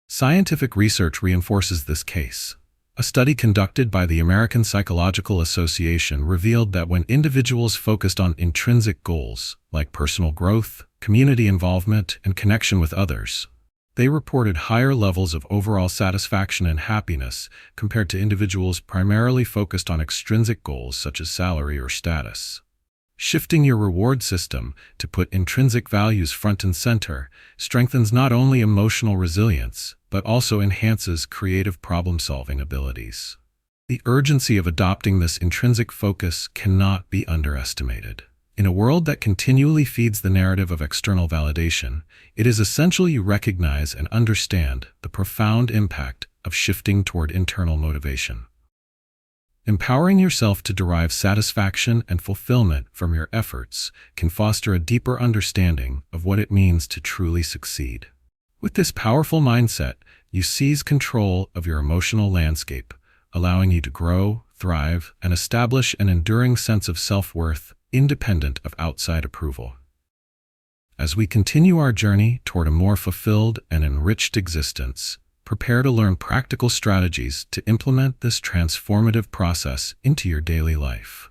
Scientific research reinforces this case. A study conducted by the American Psychological Association revealed that when individuals focused on intrinsic goals, like personal growth, community involvement, and connection with others, they reported higher levels of overall satisfaction and happiness compared to individuals primarily focused on extrinsic goals such as salary or status. Shifting your reward system to put intrinsic values front and center strengthens not only emotional resilience, but also enhances creative problem-solving abilities. The urgency of adopting this intrinsic focus cannot be underestimated. In a world that continually feeds the narrative of external validation, it is essential you recognize and understand the profound impact of shifting toward internal motivation. Empowering yourself to derive satisfaction and fulfillment from your efforts can foster a deeper understanding of what it means to truly succeed. With this powerful mindset, you seize control of your emotional landscape, allowing you to grow, thrive, and establish an enduring sense of self-worth independent of outside approval. As we continue our journey toward a more fulfilled and enriched existence, prepare to learn practical strategies to implement this transformative process into your daily life.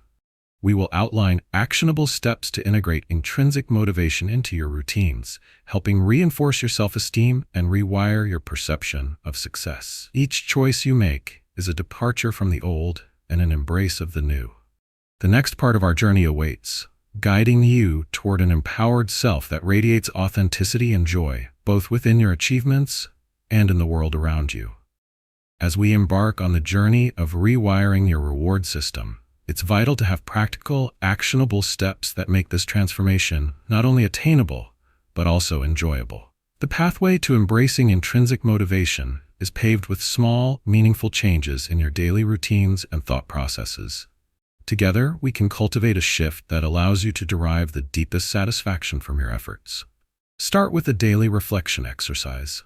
We will outline actionable steps to integrate intrinsic motivation into your routines, helping reinforce your self-esteem and rewire your perception of success. Each choice you make is a departure from the old and an embrace of the new. The next part of our journey awaits, guiding you toward an empowered self that radiates authenticity and joy, both within your achievements and in the world around you. As we embark on the journey of rewiring your reward system, it's vital to have practical, actionable steps that make this transformation not only attainable, but also enjoyable. The pathway to embracing intrinsic motivation is paved with small, meaningful changes in your daily routines and thought processes. Together, we can cultivate a shift that allows you to derive the deepest satisfaction from your efforts. Start with a daily reflection exercise.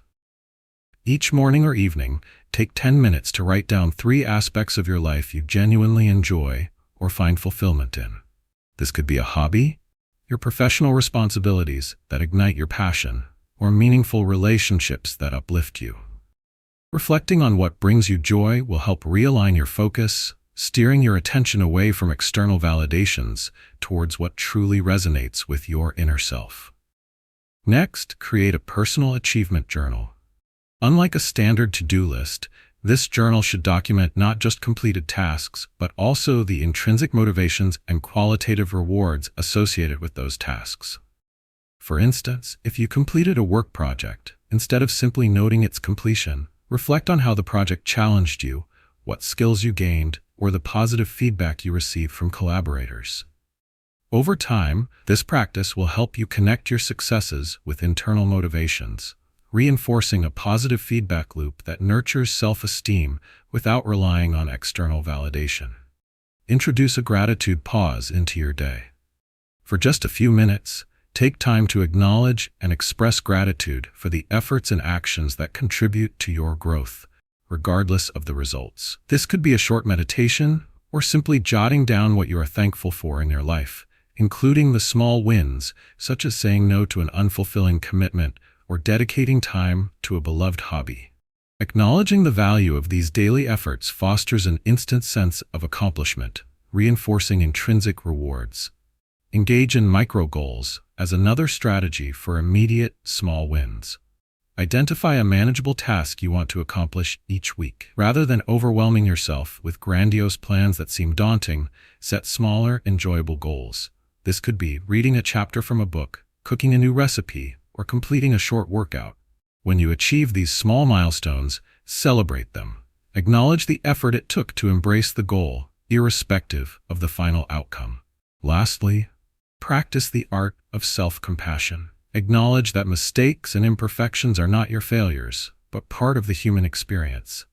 Each morning or evening, take 10 minutes to write down 3 aspects of your life you genuinely enjoy or find fulfillment in. This could be a hobby, your professional responsibilities that ignite your passion, or meaningful relationships that uplift you. Reflecting on what brings you joy will help realign your focus, steering your attention away from external validations towards what truly resonates with your inner self. Next, create a personal achievement journal. Unlike a standard to-do list, this journal should document not just completed tasks, but also the intrinsic motivations and qualitative rewards associated with those tasks. For instance, if you completed a work project, instead of simply noting its completion, reflect on how the project challenged you, what skills you gained, or the positive feedback you received from collaborators. Over time, this practice will help you connect your successes with internal motivations, reinforcing a positive feedback loop that nurtures self-esteem without relying on external validation. Introduce a gratitude pause into your day. For just a few minutes, take time to acknowledge and express gratitude for the efforts and actions that contribute to your growth, regardless of the results. This could be a short meditation or simply jotting down what you are thankful for in your life, including the small wins, such as saying no to an unfulfilling commitment or dedicating time to a beloved hobby. Acknowledging the value of these daily efforts fosters an instant sense of accomplishment, reinforcing intrinsic rewards. Engage in micro-goals as another strategy for immediate, small wins. Identify a manageable task you want to accomplish each week. Rather than overwhelming yourself with grandiose plans that seem daunting, set smaller, enjoyable goals. This could be reading a chapter from a book, cooking a new recipe, or completing a short workout. When you achieve these small milestones, celebrate them. Acknowledge the effort it took to embrace the goal, irrespective of the final outcome. Lastly, practice the art of self-compassion. Acknowledge that mistakes and imperfections are not your failures, but part of the human experience.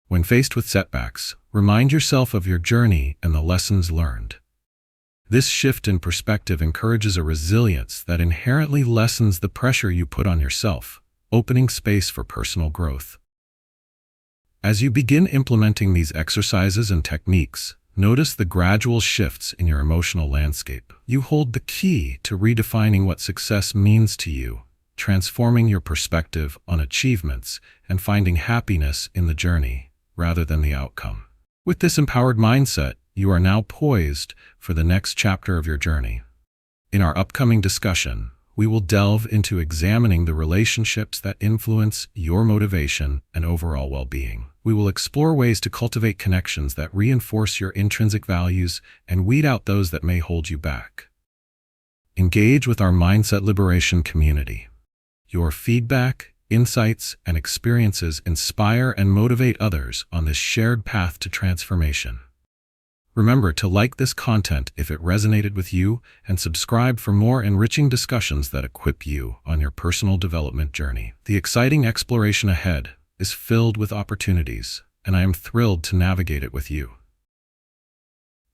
When faced with setbacks, remind yourself of your journey and the lessons learned. This shift in perspective encourages a resilience that inherently lessens the pressure you put on yourself, opening space for personal growth. As you begin implementing these exercises and techniques, notice the gradual shifts in your emotional landscape. You hold the key to redefining what success means to you, transforming your perspective on achievements and finding happiness in the journey rather than the outcome. With this empowered mindset, you are now poised for the next chapter of your journey. In our upcoming discussion, we will delve into examining the relationships that influence your motivation and overall well-being. We will explore ways to cultivate connections that reinforce your intrinsic values and weed out those that may hold you back. Engage with our Mindset Liberation community. Your feedback, insights, and experiences inspire and motivate others on this shared path to transformation. Remember to like this content if it resonated with you and subscribe for more enriching discussions that equip you on your personal development journey. The exciting exploration ahead is filled with opportunities, and I am thrilled to navigate it with you.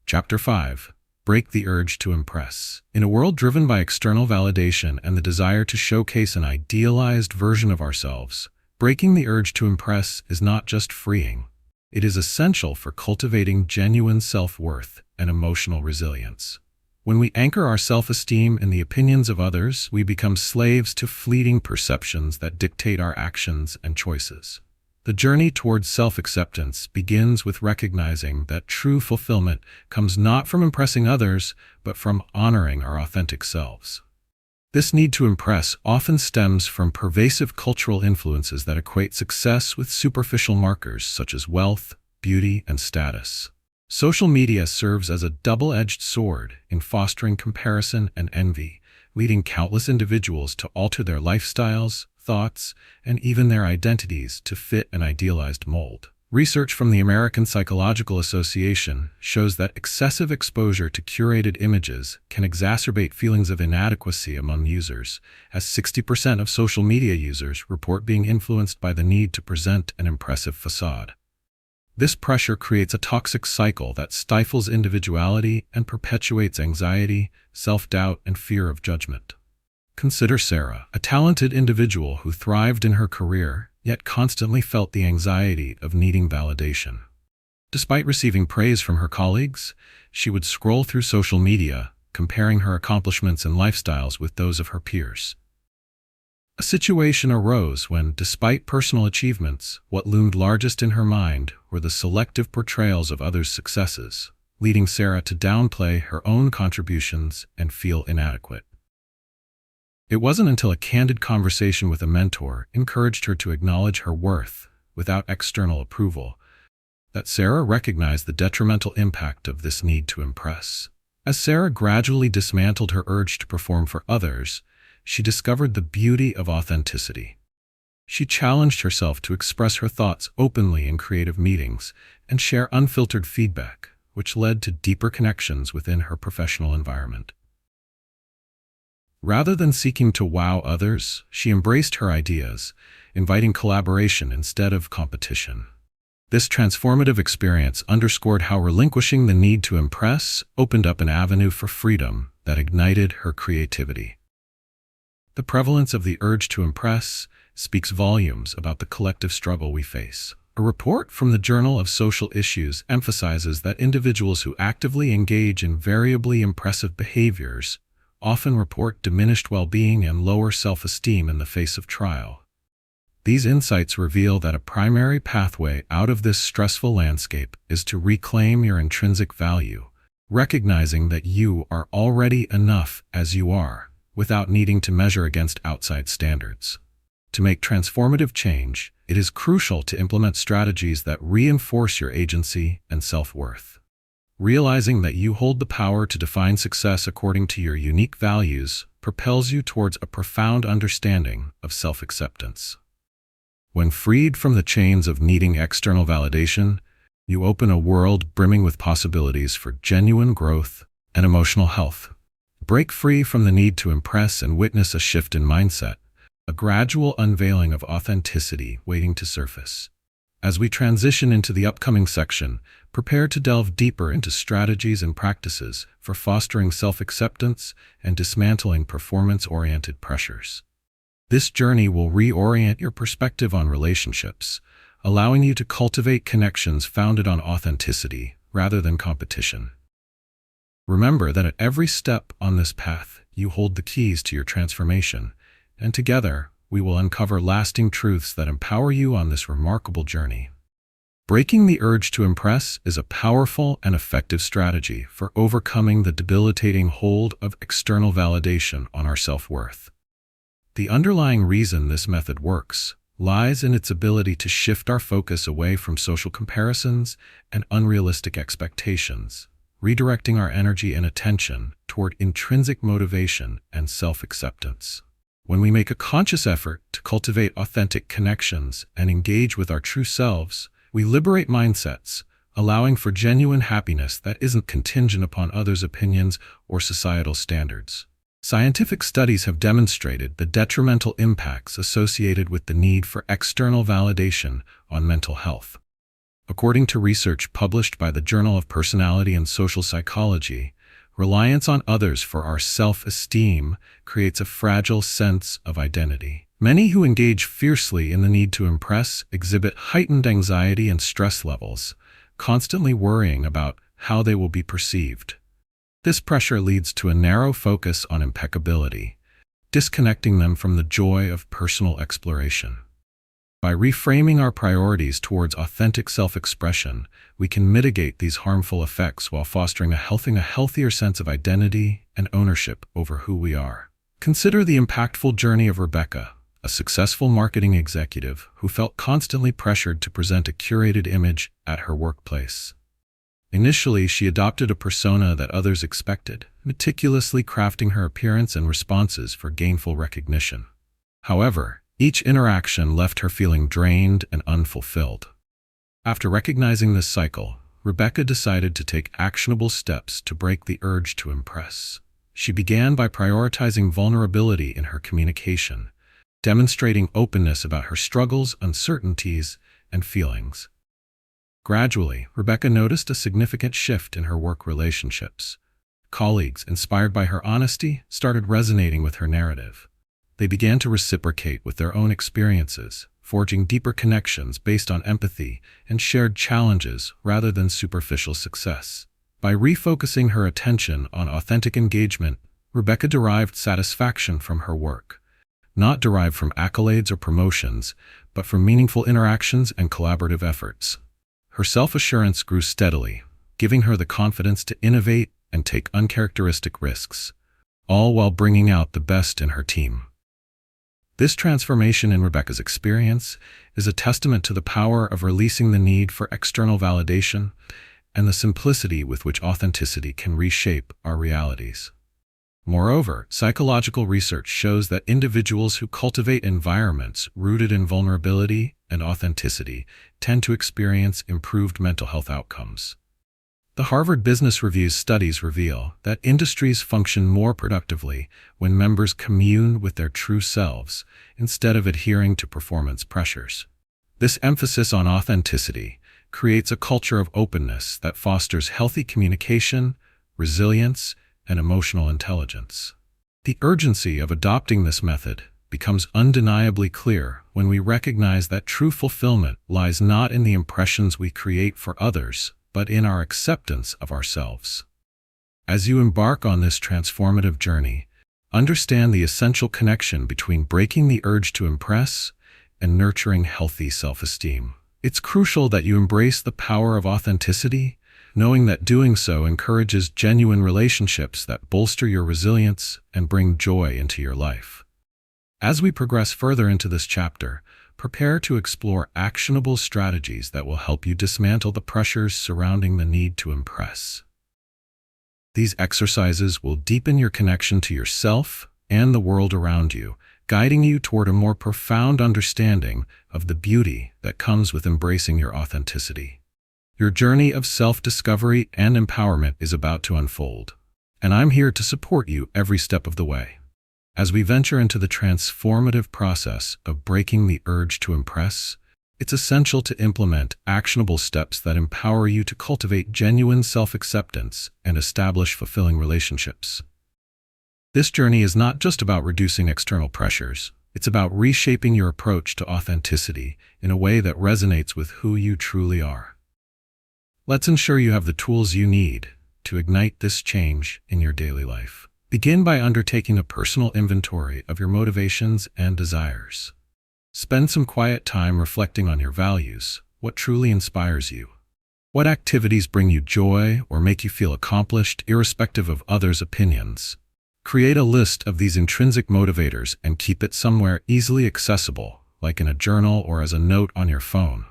Chapter 5. Break the urge to impress. In a world driven by external validation and the desire to showcase an idealized version of ourselves, breaking the urge to impress is not just freeing. It is essential for cultivating genuine self-worth and emotional resilience. When we anchor our self-esteem in the opinions of others, we become slaves to fleeting perceptions that dictate our actions and choices. The journey towards self-acceptance begins with recognizing that true fulfillment comes not from impressing others, but from honoring our authentic selves. This need to impress often stems from pervasive cultural influences that equate success with superficial markers such as wealth, beauty, and status. Social media serves as a double-edged sword in fostering comparison and envy, leading countless individuals to alter their lifestyles, thoughts, and even their identities to fit an idealized mold. Research from the American Psychological Association shows that excessive exposure to curated images can exacerbate feelings of inadequacy among users, as 60% of social media users report being influenced by the need to present an impressive facade. This pressure creates a toxic cycle that stifles individuality and perpetuates anxiety, self-doubt, and fear of judgment. Consider Sarah, a talented individual who thrived in her career, yet constantly felt the anxiety of needing validation. Despite receiving praise from her colleagues, she would scroll through social media, comparing her accomplishments and lifestyles with those of her peers. A situation arose when, despite personal achievements, what loomed largest in her mind were the selective portrayals of others' successes, leading Sarah to downplay her own contributions and feel inadequate. It wasn't until a candid conversation with a mentor encouraged her to acknowledge her worth without external approval that Sarah recognized the detrimental impact of this need to impress. As Sarah gradually dismantled her urge to perform for others, she discovered the beauty of authenticity. She challenged herself to express her thoughts openly in creative meetings and share unfiltered feedback, which led to deeper connections within her professional environment. Rather than seeking to wow others, she embraced her ideas, inviting collaboration instead of competition. This transformative experience underscored how relinquishing the need to impress opened up an avenue for freedom that ignited her creativity. The prevalence of the urge to impress speaks volumes about the collective struggle we face. A report from the Journal of Social Issues emphasizes that individuals who actively engage in variably impressive behaviors often report diminished well-being and lower self-esteem in the face of trial. These insights reveal that a primary pathway out of this stressful landscape is to reclaim your intrinsic value, recognizing that you are already enough as you are, without needing to measure against outside standards. To make transformative change, it is crucial to implement strategies that reinforce your agency and self-worth. Realizing that you hold the power to define success according to your unique values propels you towards a profound understanding of self-acceptance. When freed from the chains of needing external validation, you open a world brimming with possibilities for genuine growth and emotional health. Break free from the need to impress and witness a shift in mindset, a gradual unveiling of authenticity waiting to surface. As we transition into the upcoming section, prepare to delve deeper into strategies and practices for fostering self-acceptance and dismantling performance-oriented pressures. This journey will reorient your perspective on relationships, allowing you to cultivate connections founded on authenticity rather than competition. Remember that at every step on this path, you hold the keys to your transformation, and together, we will uncover lasting truths that empower you on this remarkable journey. Breaking the urge to impress is a powerful and effective strategy for overcoming the debilitating hold of external validation on our self-worth. The underlying reason this method works lies in its ability to shift our focus away from social comparisons and unrealistic expectations, redirecting our energy and attention toward intrinsic motivation and self-acceptance. When we make a conscious effort to cultivate authentic connections and engage with our true selves, we liberate mindsets, allowing for genuine happiness that isn't contingent upon others' opinions or societal standards. Scientific studies have demonstrated the detrimental impacts associated with the need for external validation on mental health. According to research published by the Journal of Personality and Social Psychology, reliance on others for our self-esteem creates a fragile sense of identity. Many who engage fiercely in the need to impress exhibit heightened anxiety and stress levels, constantly worrying about how they will be perceived. This pressure leads to a narrow focus on impeccability, disconnecting them from the joy of personal exploration. By reframing our priorities towards authentic self-expression, we can mitigate these harmful effects while fostering a healthier sense of identity and ownership over who we are. Consider the impactful journey of Rebecca, a successful marketing executive who felt constantly pressured to present a curated image at her workplace. Initially, she adopted a persona that others expected, meticulously crafting her appearance and responses for gainful recognition. However, each interaction left her feeling drained and unfulfilled. After recognizing this cycle, Rebecca decided to take actionable steps to break the urge to impress. She began by prioritizing vulnerability in her communication, demonstrating openness about her struggles, uncertainties, and feelings. Gradually, Rebecca noticed a significant shift in her work relationships. Colleagues, inspired by her honesty, started resonating with her narrative. They began to reciprocate with their own experiences, forging deeper connections based on empathy and shared challenges rather than superficial success. By refocusing her attention on authentic engagement, Rebecca derived satisfaction from her work, not derived from accolades or promotions, but from meaningful interactions and collaborative efforts. Her self-assurance grew steadily, giving her the confidence to innovate and take uncharacteristic risks, all while bringing out the best in her team. This transformation in Rebecca's experience is a testament to the power of releasing the need for external validation and the simplicity with which authenticity can reshape our realities. Moreover, psychological research shows that individuals who cultivate environments rooted in vulnerability and authenticity tend to experience improved mental health outcomes. The Harvard Business Review's studies reveal that industries function more productively when members commune with their true selves instead of adhering to performance pressures. This emphasis on authenticity creates a culture of openness that fosters healthy communication, resilience, and emotional intelligence. The urgency of adopting this method becomes undeniably clear when we recognize that true fulfillment lies not in the impressions we create for others, but in our acceptance of ourselves. As you embark on this transformative journey, understand the essential connection between breaking the urge to impress and nurturing healthy self-esteem. It's crucial that you embrace the power of authenticity, knowing that doing so encourages genuine relationships that bolster your resilience and bring joy into your life. As we progress further into this chapter, prepare to explore actionable strategies that will help you dismantle the pressures surrounding the need to impress. These exercises will deepen your connection to yourself and the world around you, guiding you toward a more profound understanding of the beauty that comes with embracing your authenticity. Your journey of self-discovery and empowerment is about to unfold, and I'm here to support you every step of the way. As we venture into the transformative process of breaking the urge to impress, It's essential to implement actionable steps that empower you to cultivate genuine self-acceptance and establish fulfilling relationships. This journey is not just about reducing external pressures. It's about reshaping your approach to authenticity in a way that resonates with who you truly are. Let's ensure you have the tools you need to ignite this change in your daily life. Begin by undertaking a personal inventory of your motivations and desires. Spend some quiet time reflecting on your values, what truly inspires you. What activities bring you joy or make you feel accomplished irrespective of others' opinions. Create a list of these intrinsic motivators and keep it somewhere easily accessible, like in a journal or as a note on your phone.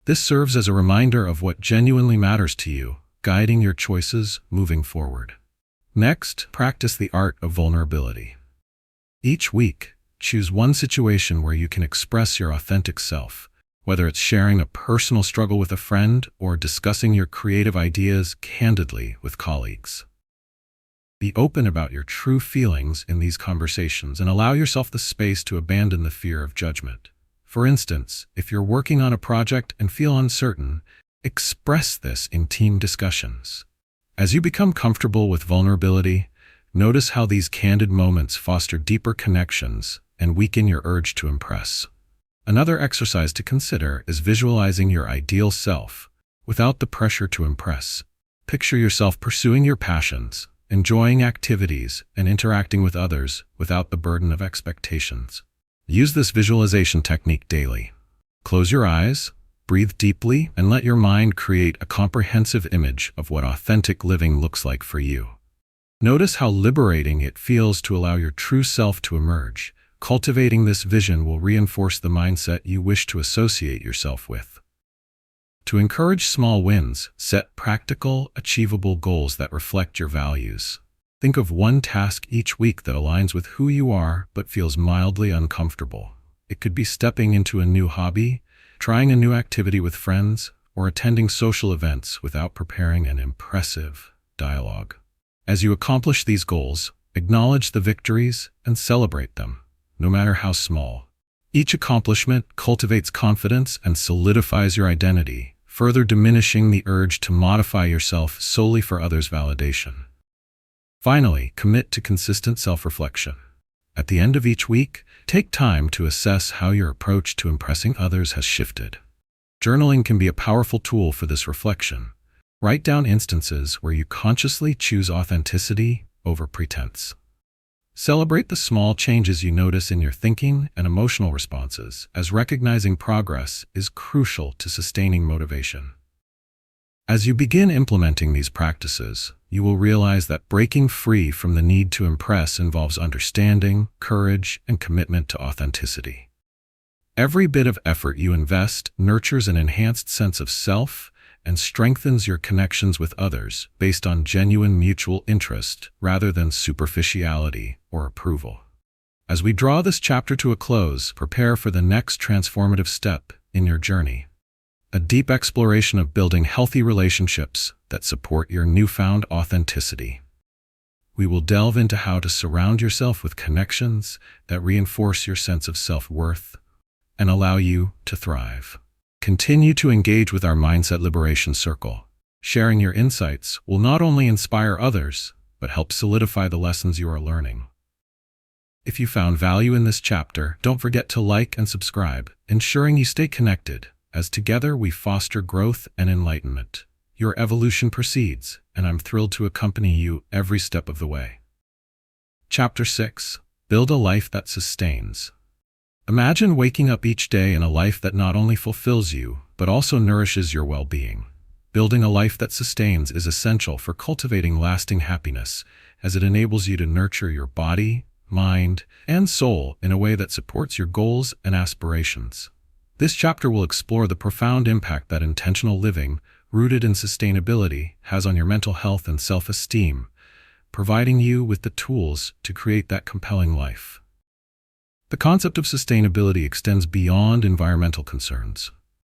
This serves as a reminder of what genuinely matters to you, guiding your choices moving forward. Next, practice the art of vulnerability. Each week, choose one situation where you can express your authentic self, whether it's sharing a personal struggle with a friend or discussing your creative ideas candidly with colleagues. Be open about your true feelings in these conversations and allow yourself the space to abandon the fear of judgment. For instance, if you're working on a project and feel uncertain, express this in team discussions. As you become comfortable with vulnerability, notice how these candid moments foster deeper connections and weaken your urge to impress. Another exercise to consider is visualizing your ideal self without the pressure to impress. Picture yourself pursuing your passions, enjoying activities, and interacting with others without the burden of expectations. Use this visualization technique daily. Close your eyes, breathe deeply, and let your mind create a comprehensive image of what authentic living looks like for you. Notice how liberating it feels to allow your true self to emerge. Cultivating this vision will reinforce the mindset you wish to associate yourself with. To encourage small wins, set practical, achievable goals that reflect your values. Think of one task each week that aligns with who you are but feels mildly uncomfortable. It could be stepping into a new hobby, trying a new activity with friends, or attending social events without preparing an impressive dialogue. As you accomplish these goals, acknowledge the victories and celebrate them, no matter how small. Each accomplishment cultivates confidence and solidifies your identity, further diminishing the urge to modify yourself solely for others' validation. Finally, commit to consistent self-reflection. At the end of each week, take time to assess how your approach to impressing others has shifted. Journaling can be a powerful tool for this reflection. Write down instances where you consciously choose authenticity over pretense. Celebrate the small changes you notice in your thinking and emotional responses, as recognizing progress is crucial to sustaining motivation. As you begin implementing these practices, you will realize that breaking free from the need to impress involves understanding, courage, and commitment to authenticity. Every bit of effort you invest nurtures an enhanced sense of self and strengthens your connections with others based on genuine mutual interest rather than superficiality or approval. As we draw this chapter to a close, prepare for the next transformative step in your journey. A deep exploration of building healthy relationships that support your newfound authenticity. We will delve into how to surround yourself with connections that reinforce your sense of self-worth and allow you to thrive. Continue to engage with our Mindset Liberation Circle. Sharing your insights will not only inspire others, but help solidify the lessons you are learning. If you found value in this chapter, don't forget to like and subscribe, ensuring you stay connected, as together we foster growth and enlightenment. Your evolution proceeds, and I'm thrilled to accompany you every step of the way. Chapter 6. Build a life that sustains. Imagine waking up each day in a life that not only fulfills you, but also nourishes your well-being. Building a life that sustains is essential for cultivating lasting happiness, as it enables you to nurture your body, mind, and soul in a way that supports your goals and aspirations. This chapter will explore the profound impact that intentional living, rooted in sustainability, has on your mental health and self-esteem, providing you with the tools to create that compelling life. The concept of sustainability extends beyond environmental concerns.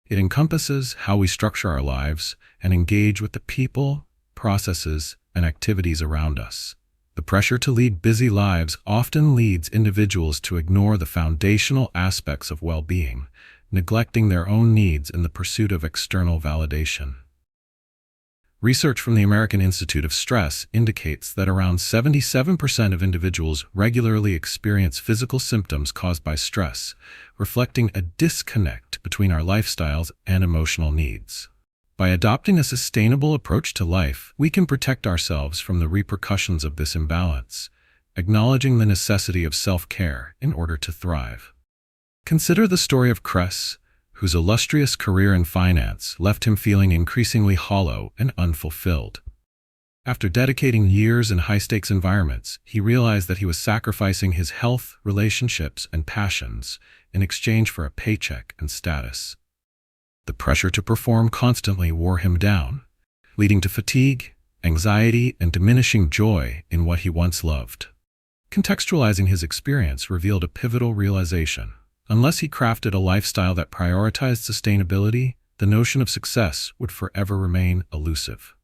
It encompasses how we structure our lives and engage with the people, processes, and activities around us. The pressure to lead busy lives often leads individuals to ignore the foundational aspects of well-being, neglecting their own needs in the pursuit of external validation. Research from the American Institute of Stress indicates that around 77% of individuals regularly experience physical symptoms caused by stress, reflecting a disconnect between our lifestyles and emotional needs. By adopting a sustainable approach to life, we can protect ourselves from the repercussions of this imbalance, acknowledging the necessity of self-care in order to thrive. Consider the story of Chris, whose illustrious career in finance left him feeling increasingly hollow and unfulfilled. After dedicating years in high-stakes environments, he realized that he was sacrificing his health, relationships, and passions in exchange for a paycheck and status. The pressure to perform constantly wore him down, leading to fatigue, anxiety, and diminishing joy in what he once loved. Contextualizing his experience revealed a pivotal realization. Unless he crafted a lifestyle that prioritized sustainability, the notion of success would forever remain elusive.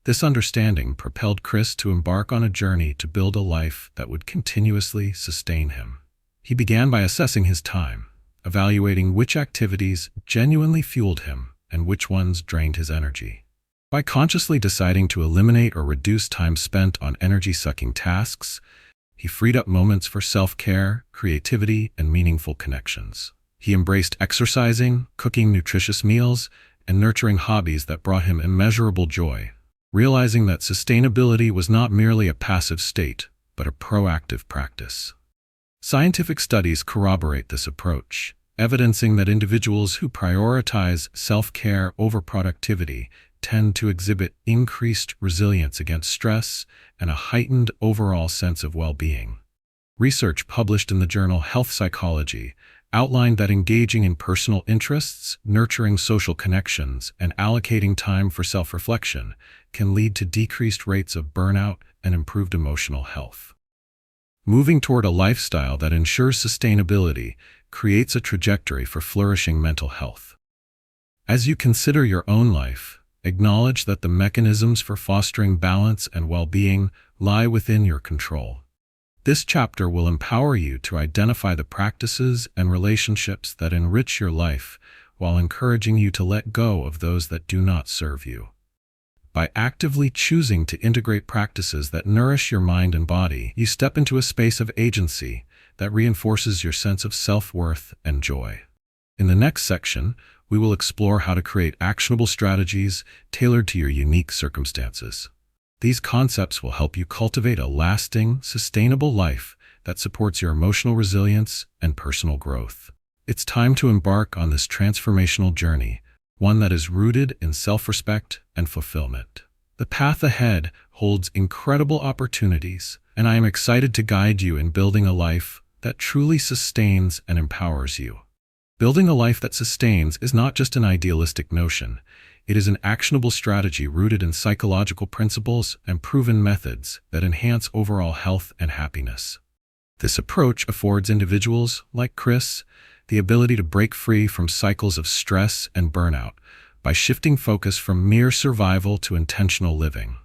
This understanding propelled Chris to embark on a journey to build a life that would continuously sustain him. He began by assessing his time, evaluating which activities genuinely fueled him and which ones drained his energy. By consciously deciding to eliminate or reduce time spent on energy-sucking tasks, he freed up moments for self-care, creativity, and meaningful connections. He embraced exercising, cooking nutritious meals, and nurturing hobbies that brought him immeasurable joy, realizing that sustainability was not merely a passive state, but a proactive practice. Scientific studies corroborate this approach, evidencing that individuals who prioritize self-care over productivity tend to exhibit increased resilience against stress and a heightened overall sense of well-being. Research published in the journal Health Psychology outlined that engaging in personal interests, nurturing social connections, and allocating time for self-reflection can lead to decreased rates of burnout and improved emotional health. Moving toward a lifestyle that ensures sustainability creates a trajectory for flourishing mental health. As you consider your own life, acknowledge that the mechanisms for fostering balance and well-being lie within your control. This chapter will empower you to identify the practices and relationships that enrich your life while encouraging you to let go of those that do not serve you. By actively choosing to integrate practices that nourish your mind and body, you step into a space of agency that reinforces your sense of self-worth and joy. In the next section, we will explore how to create actionable strategies tailored to your unique circumstances. These concepts will help you cultivate a lasting, sustainable life that supports your emotional resilience and personal growth. It's time to embark on this transformational journey, one that is rooted in self-respect and fulfillment. The path ahead holds incredible opportunities, and I am excited to guide you in building a life that truly sustains and empowers you. Building a life that sustains is not just an idealistic notion. It is an actionable strategy rooted in psychological principles and proven methods that enhance overall health and happiness. This approach affords individuals, like Chris, the ability to break free from cycles of stress and burnout by shifting focus from mere survival to intentional living.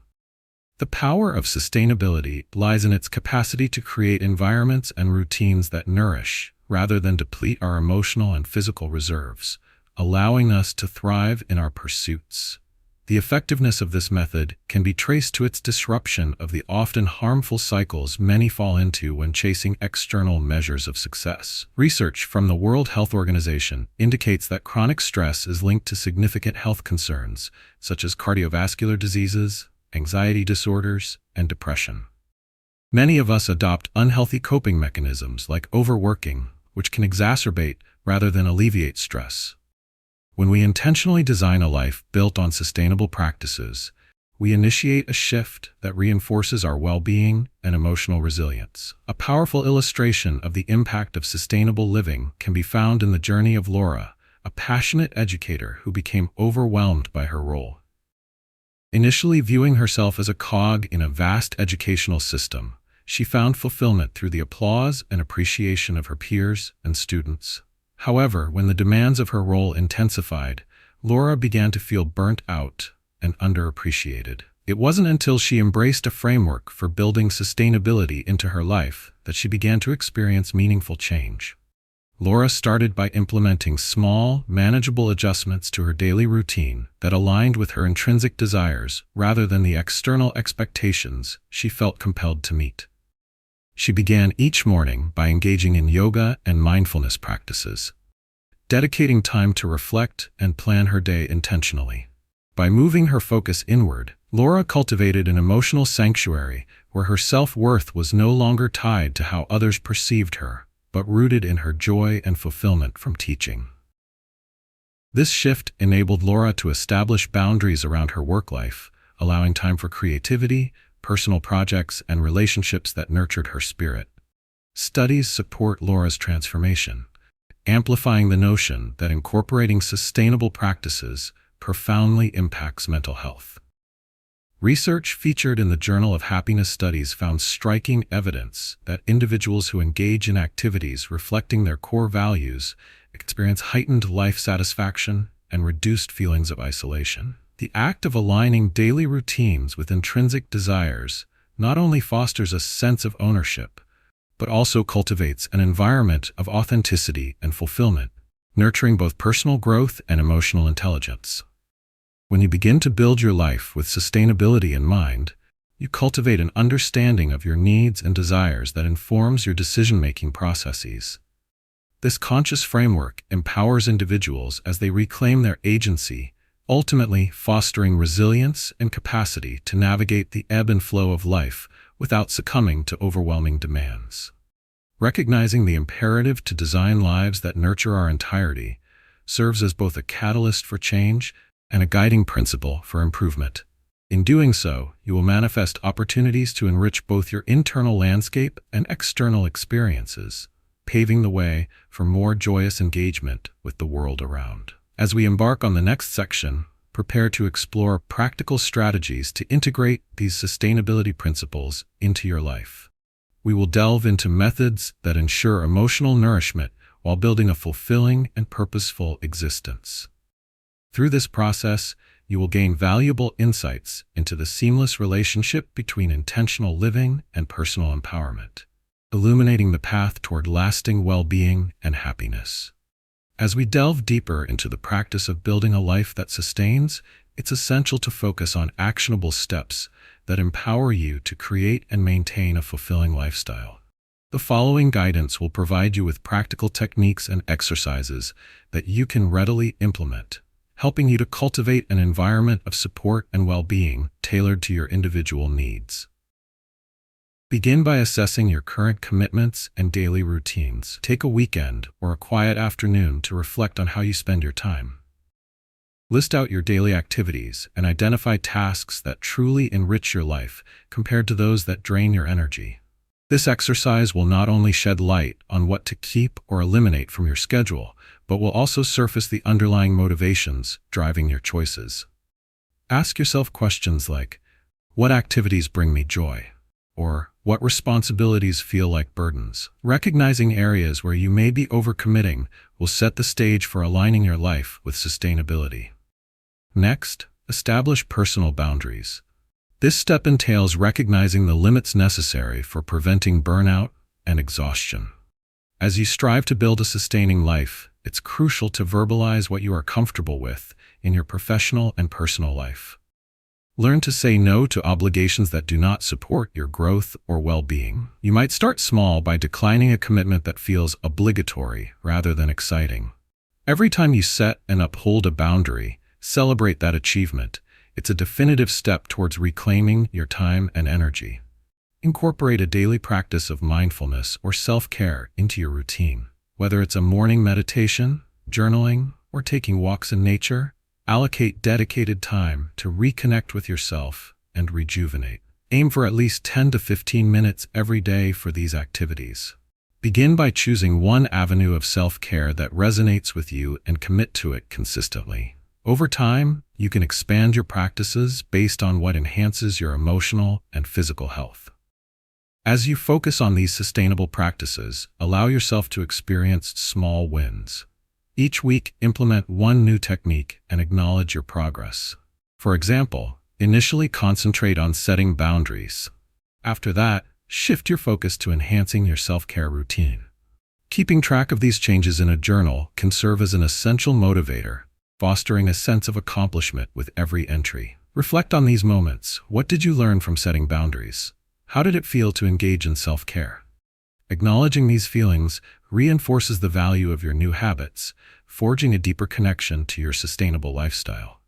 The power of sustainability lies in its capacity to create environments and routines that nourish, rather than deplete our emotional and physical reserves, allowing us to thrive in our pursuits. The effectiveness of this method can be traced to its disruption of the often harmful cycles many fall into when chasing external measures of success. Research from the World Health Organization indicates that chronic stress is linked to significant health concerns, such as cardiovascular diseases, anxiety disorders, and depression. Many of us adopt unhealthy coping mechanisms like overworking, which can exacerbate rather than alleviate stress. When we intentionally design a life built on sustainable practices, we initiate a shift that reinforces our well-being and emotional resilience. A powerful illustration of the impact of sustainable living can be found in the journey of Laura, a passionate educator who became overwhelmed by her role. Initially viewing herself as a cog in a vast educational system, she found fulfillment through the applause and appreciation of her peers and students. However, when the demands of her role intensified, Laura began to feel burnt out and underappreciated. It wasn't until she embraced a framework for building sustainability into her life that she began to experience meaningful change. Laura started by implementing small, manageable adjustments to her daily routine that aligned with her intrinsic desires rather than the external expectations she felt compelled to meet. She began each morning by engaging in yoga and mindfulness practices, dedicating time to reflect and plan her day intentionally. By moving her focus inward, Laura cultivated an emotional sanctuary where her self-worth was no longer tied to how others perceived her, but rooted in her joy and fulfillment from teaching. This shift enabled Laura to establish boundaries around her work life, allowing time for creativity, personal projects, and relationships that nurtured her spirit. Studies support Laura's transformation, amplifying the notion that incorporating sustainable practices profoundly impacts mental health. Research featured in the Journal of Happiness Studies found striking evidence that individuals who engage in activities reflecting their core values experience heightened life satisfaction and reduced feelings of isolation. The act of aligning daily routines with intrinsic desires not only fosters a sense of ownership, but also cultivates an environment of authenticity and fulfillment, nurturing both personal growth and emotional intelligence. When you begin to build your life with sustainability in mind, you cultivate an understanding of your needs and desires that informs your decision-making processes. This conscious framework empowers individuals as they reclaim their agency, ultimately fostering resilience and capacity to navigate the ebb and flow of life without succumbing to overwhelming demands. Recognizing the imperative to design lives that nurture our entirety serves as both a catalyst for change and a guiding principle for improvement. In doing so, you will manifest opportunities to enrich both your internal landscape and external experiences, paving the way for more joyous engagement with the world around. As we embark on the next section, prepare to explore practical strategies to integrate these sustainability principles into your life. We will delve into methods that ensure emotional nourishment while building a fulfilling and purposeful existence. Through this process, you will gain valuable insights into the seamless relationship between intentional living and personal empowerment, illuminating the path toward lasting well-being and happiness. As we delve deeper into the practice of building a life that sustains, it's essential to focus on actionable steps that empower you to create and maintain a fulfilling lifestyle. The following guidance will provide you with practical techniques and exercises that you can readily implement, helping you to cultivate an environment of support and well-being tailored to your individual needs. Begin by assessing your current commitments and daily routines. Take a weekend or a quiet afternoon to reflect on how you spend your time. List out your daily activities and identify tasks that truly enrich your life compared to those that drain your energy. This exercise will not only shed light on what to keep or eliminate from your schedule, but will also surface the underlying motivations driving your choices. Ask yourself questions like, what activities bring me joy? Or, what responsibilities feel like burdens? Recognizing areas where you may be overcommitting will set the stage for aligning your life with sustainability. Next, establish personal boundaries. This step entails recognizing the limits necessary for preventing burnout and exhaustion. As you strive to build a sustaining life, it's crucial to verbalize what you are comfortable with in your professional and personal life. Learn to say no to obligations that do not support your growth or well-being. You might start small by declining a commitment that feels obligatory rather than exciting. Every time you set and uphold a boundary, celebrate that achievement. It's a definitive step towards reclaiming your time and energy. Incorporate a daily practice of mindfulness or self-care into your routine. Whether it's a morning meditation, journaling, or taking walks in nature, allocate dedicated time to reconnect with yourself and rejuvenate. Aim for at least 10 to 15 minutes every day for these activities. Begin by choosing one avenue of self-care that resonates with you and commit to it consistently. Over time, you can expand your practices based on what enhances your emotional and physical health. As you focus on these sustainable practices, allow yourself to experience small wins. Each week, implement one new technique and acknowledge your progress. For example, initially concentrate on setting boundaries. After that, shift your focus to enhancing your self-care routine. Keeping track of these changes in a journal can serve as an essential motivator, fostering a sense of accomplishment with every entry. Reflect on these moments. What did you learn from setting boundaries? How did it feel to engage in self-care? Acknowledging these feelings reinforces the value of your new habits, forging a deeper connection to your sustainable lifestyle.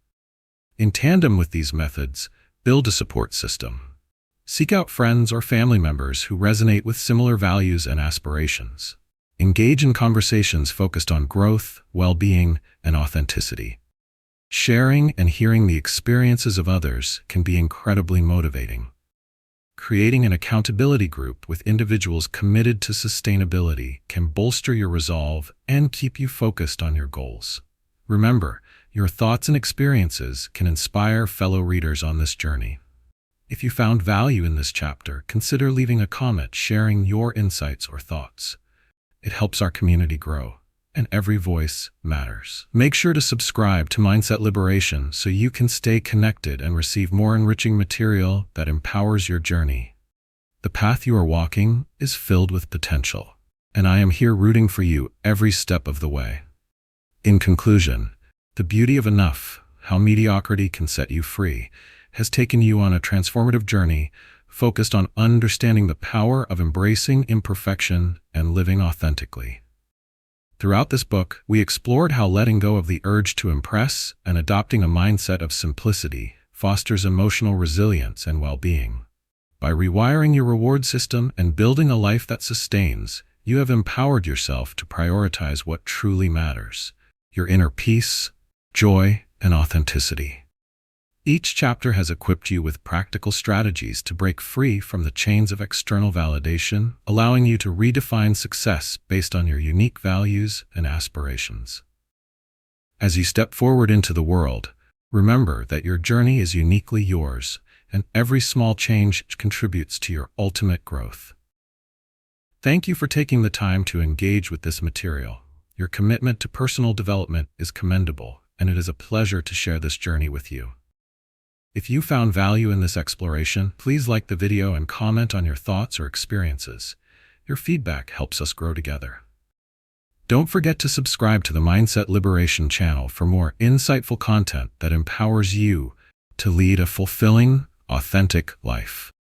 In tandem with these methods, build a support system. Seek out friends or family members who resonate with similar values and aspirations. Engage in conversations focused on growth, well-being, and authenticity. Sharing and hearing the experiences of others can be incredibly motivating. Creating an accountability group with individuals committed to sustainability can bolster your resolve and keep you focused on your goals. Remember, your thoughts and experiences can inspire fellow readers on this journey. If you found value in this chapter, consider leaving a comment sharing your insights or thoughts. It helps our community grow, and every voice matters. Make sure to subscribe to Mindset Liberation so you can stay connected and receive more enriching material that empowers your journey. The path you are walking is filled with potential, and I am here rooting for you every step of the way. In conclusion, the beauty of enough, how mediocrity can set you free, has taken you on a transformative journey focused on understanding the power of embracing imperfection and living authentically. Throughout this book, we explored how letting go of the urge to impress and adopting a mindset of simplicity fosters emotional resilience and well-being. By rewiring your reward system and building a life that sustains, you have empowered yourself to prioritize what truly matters: your inner peace, joy, and authenticity. Each chapter has equipped you with practical strategies to break free from the chains of external validation, allowing you to redefine success based on your unique values and aspirations. As you step forward into the world, remember that your journey is uniquely yours, and every small change contributes to your ultimate growth. Thank you for taking the time to engage with this material. Your commitment to personal development is commendable, and it is a pleasure to share this journey with you. If you found value in this exploration, please like the video and comment on your thoughts or experiences. Your feedback helps us grow together. Don't forget to subscribe to the Mindset Liberation channel for more insightful content that empowers you to lead a fulfilling, authentic life.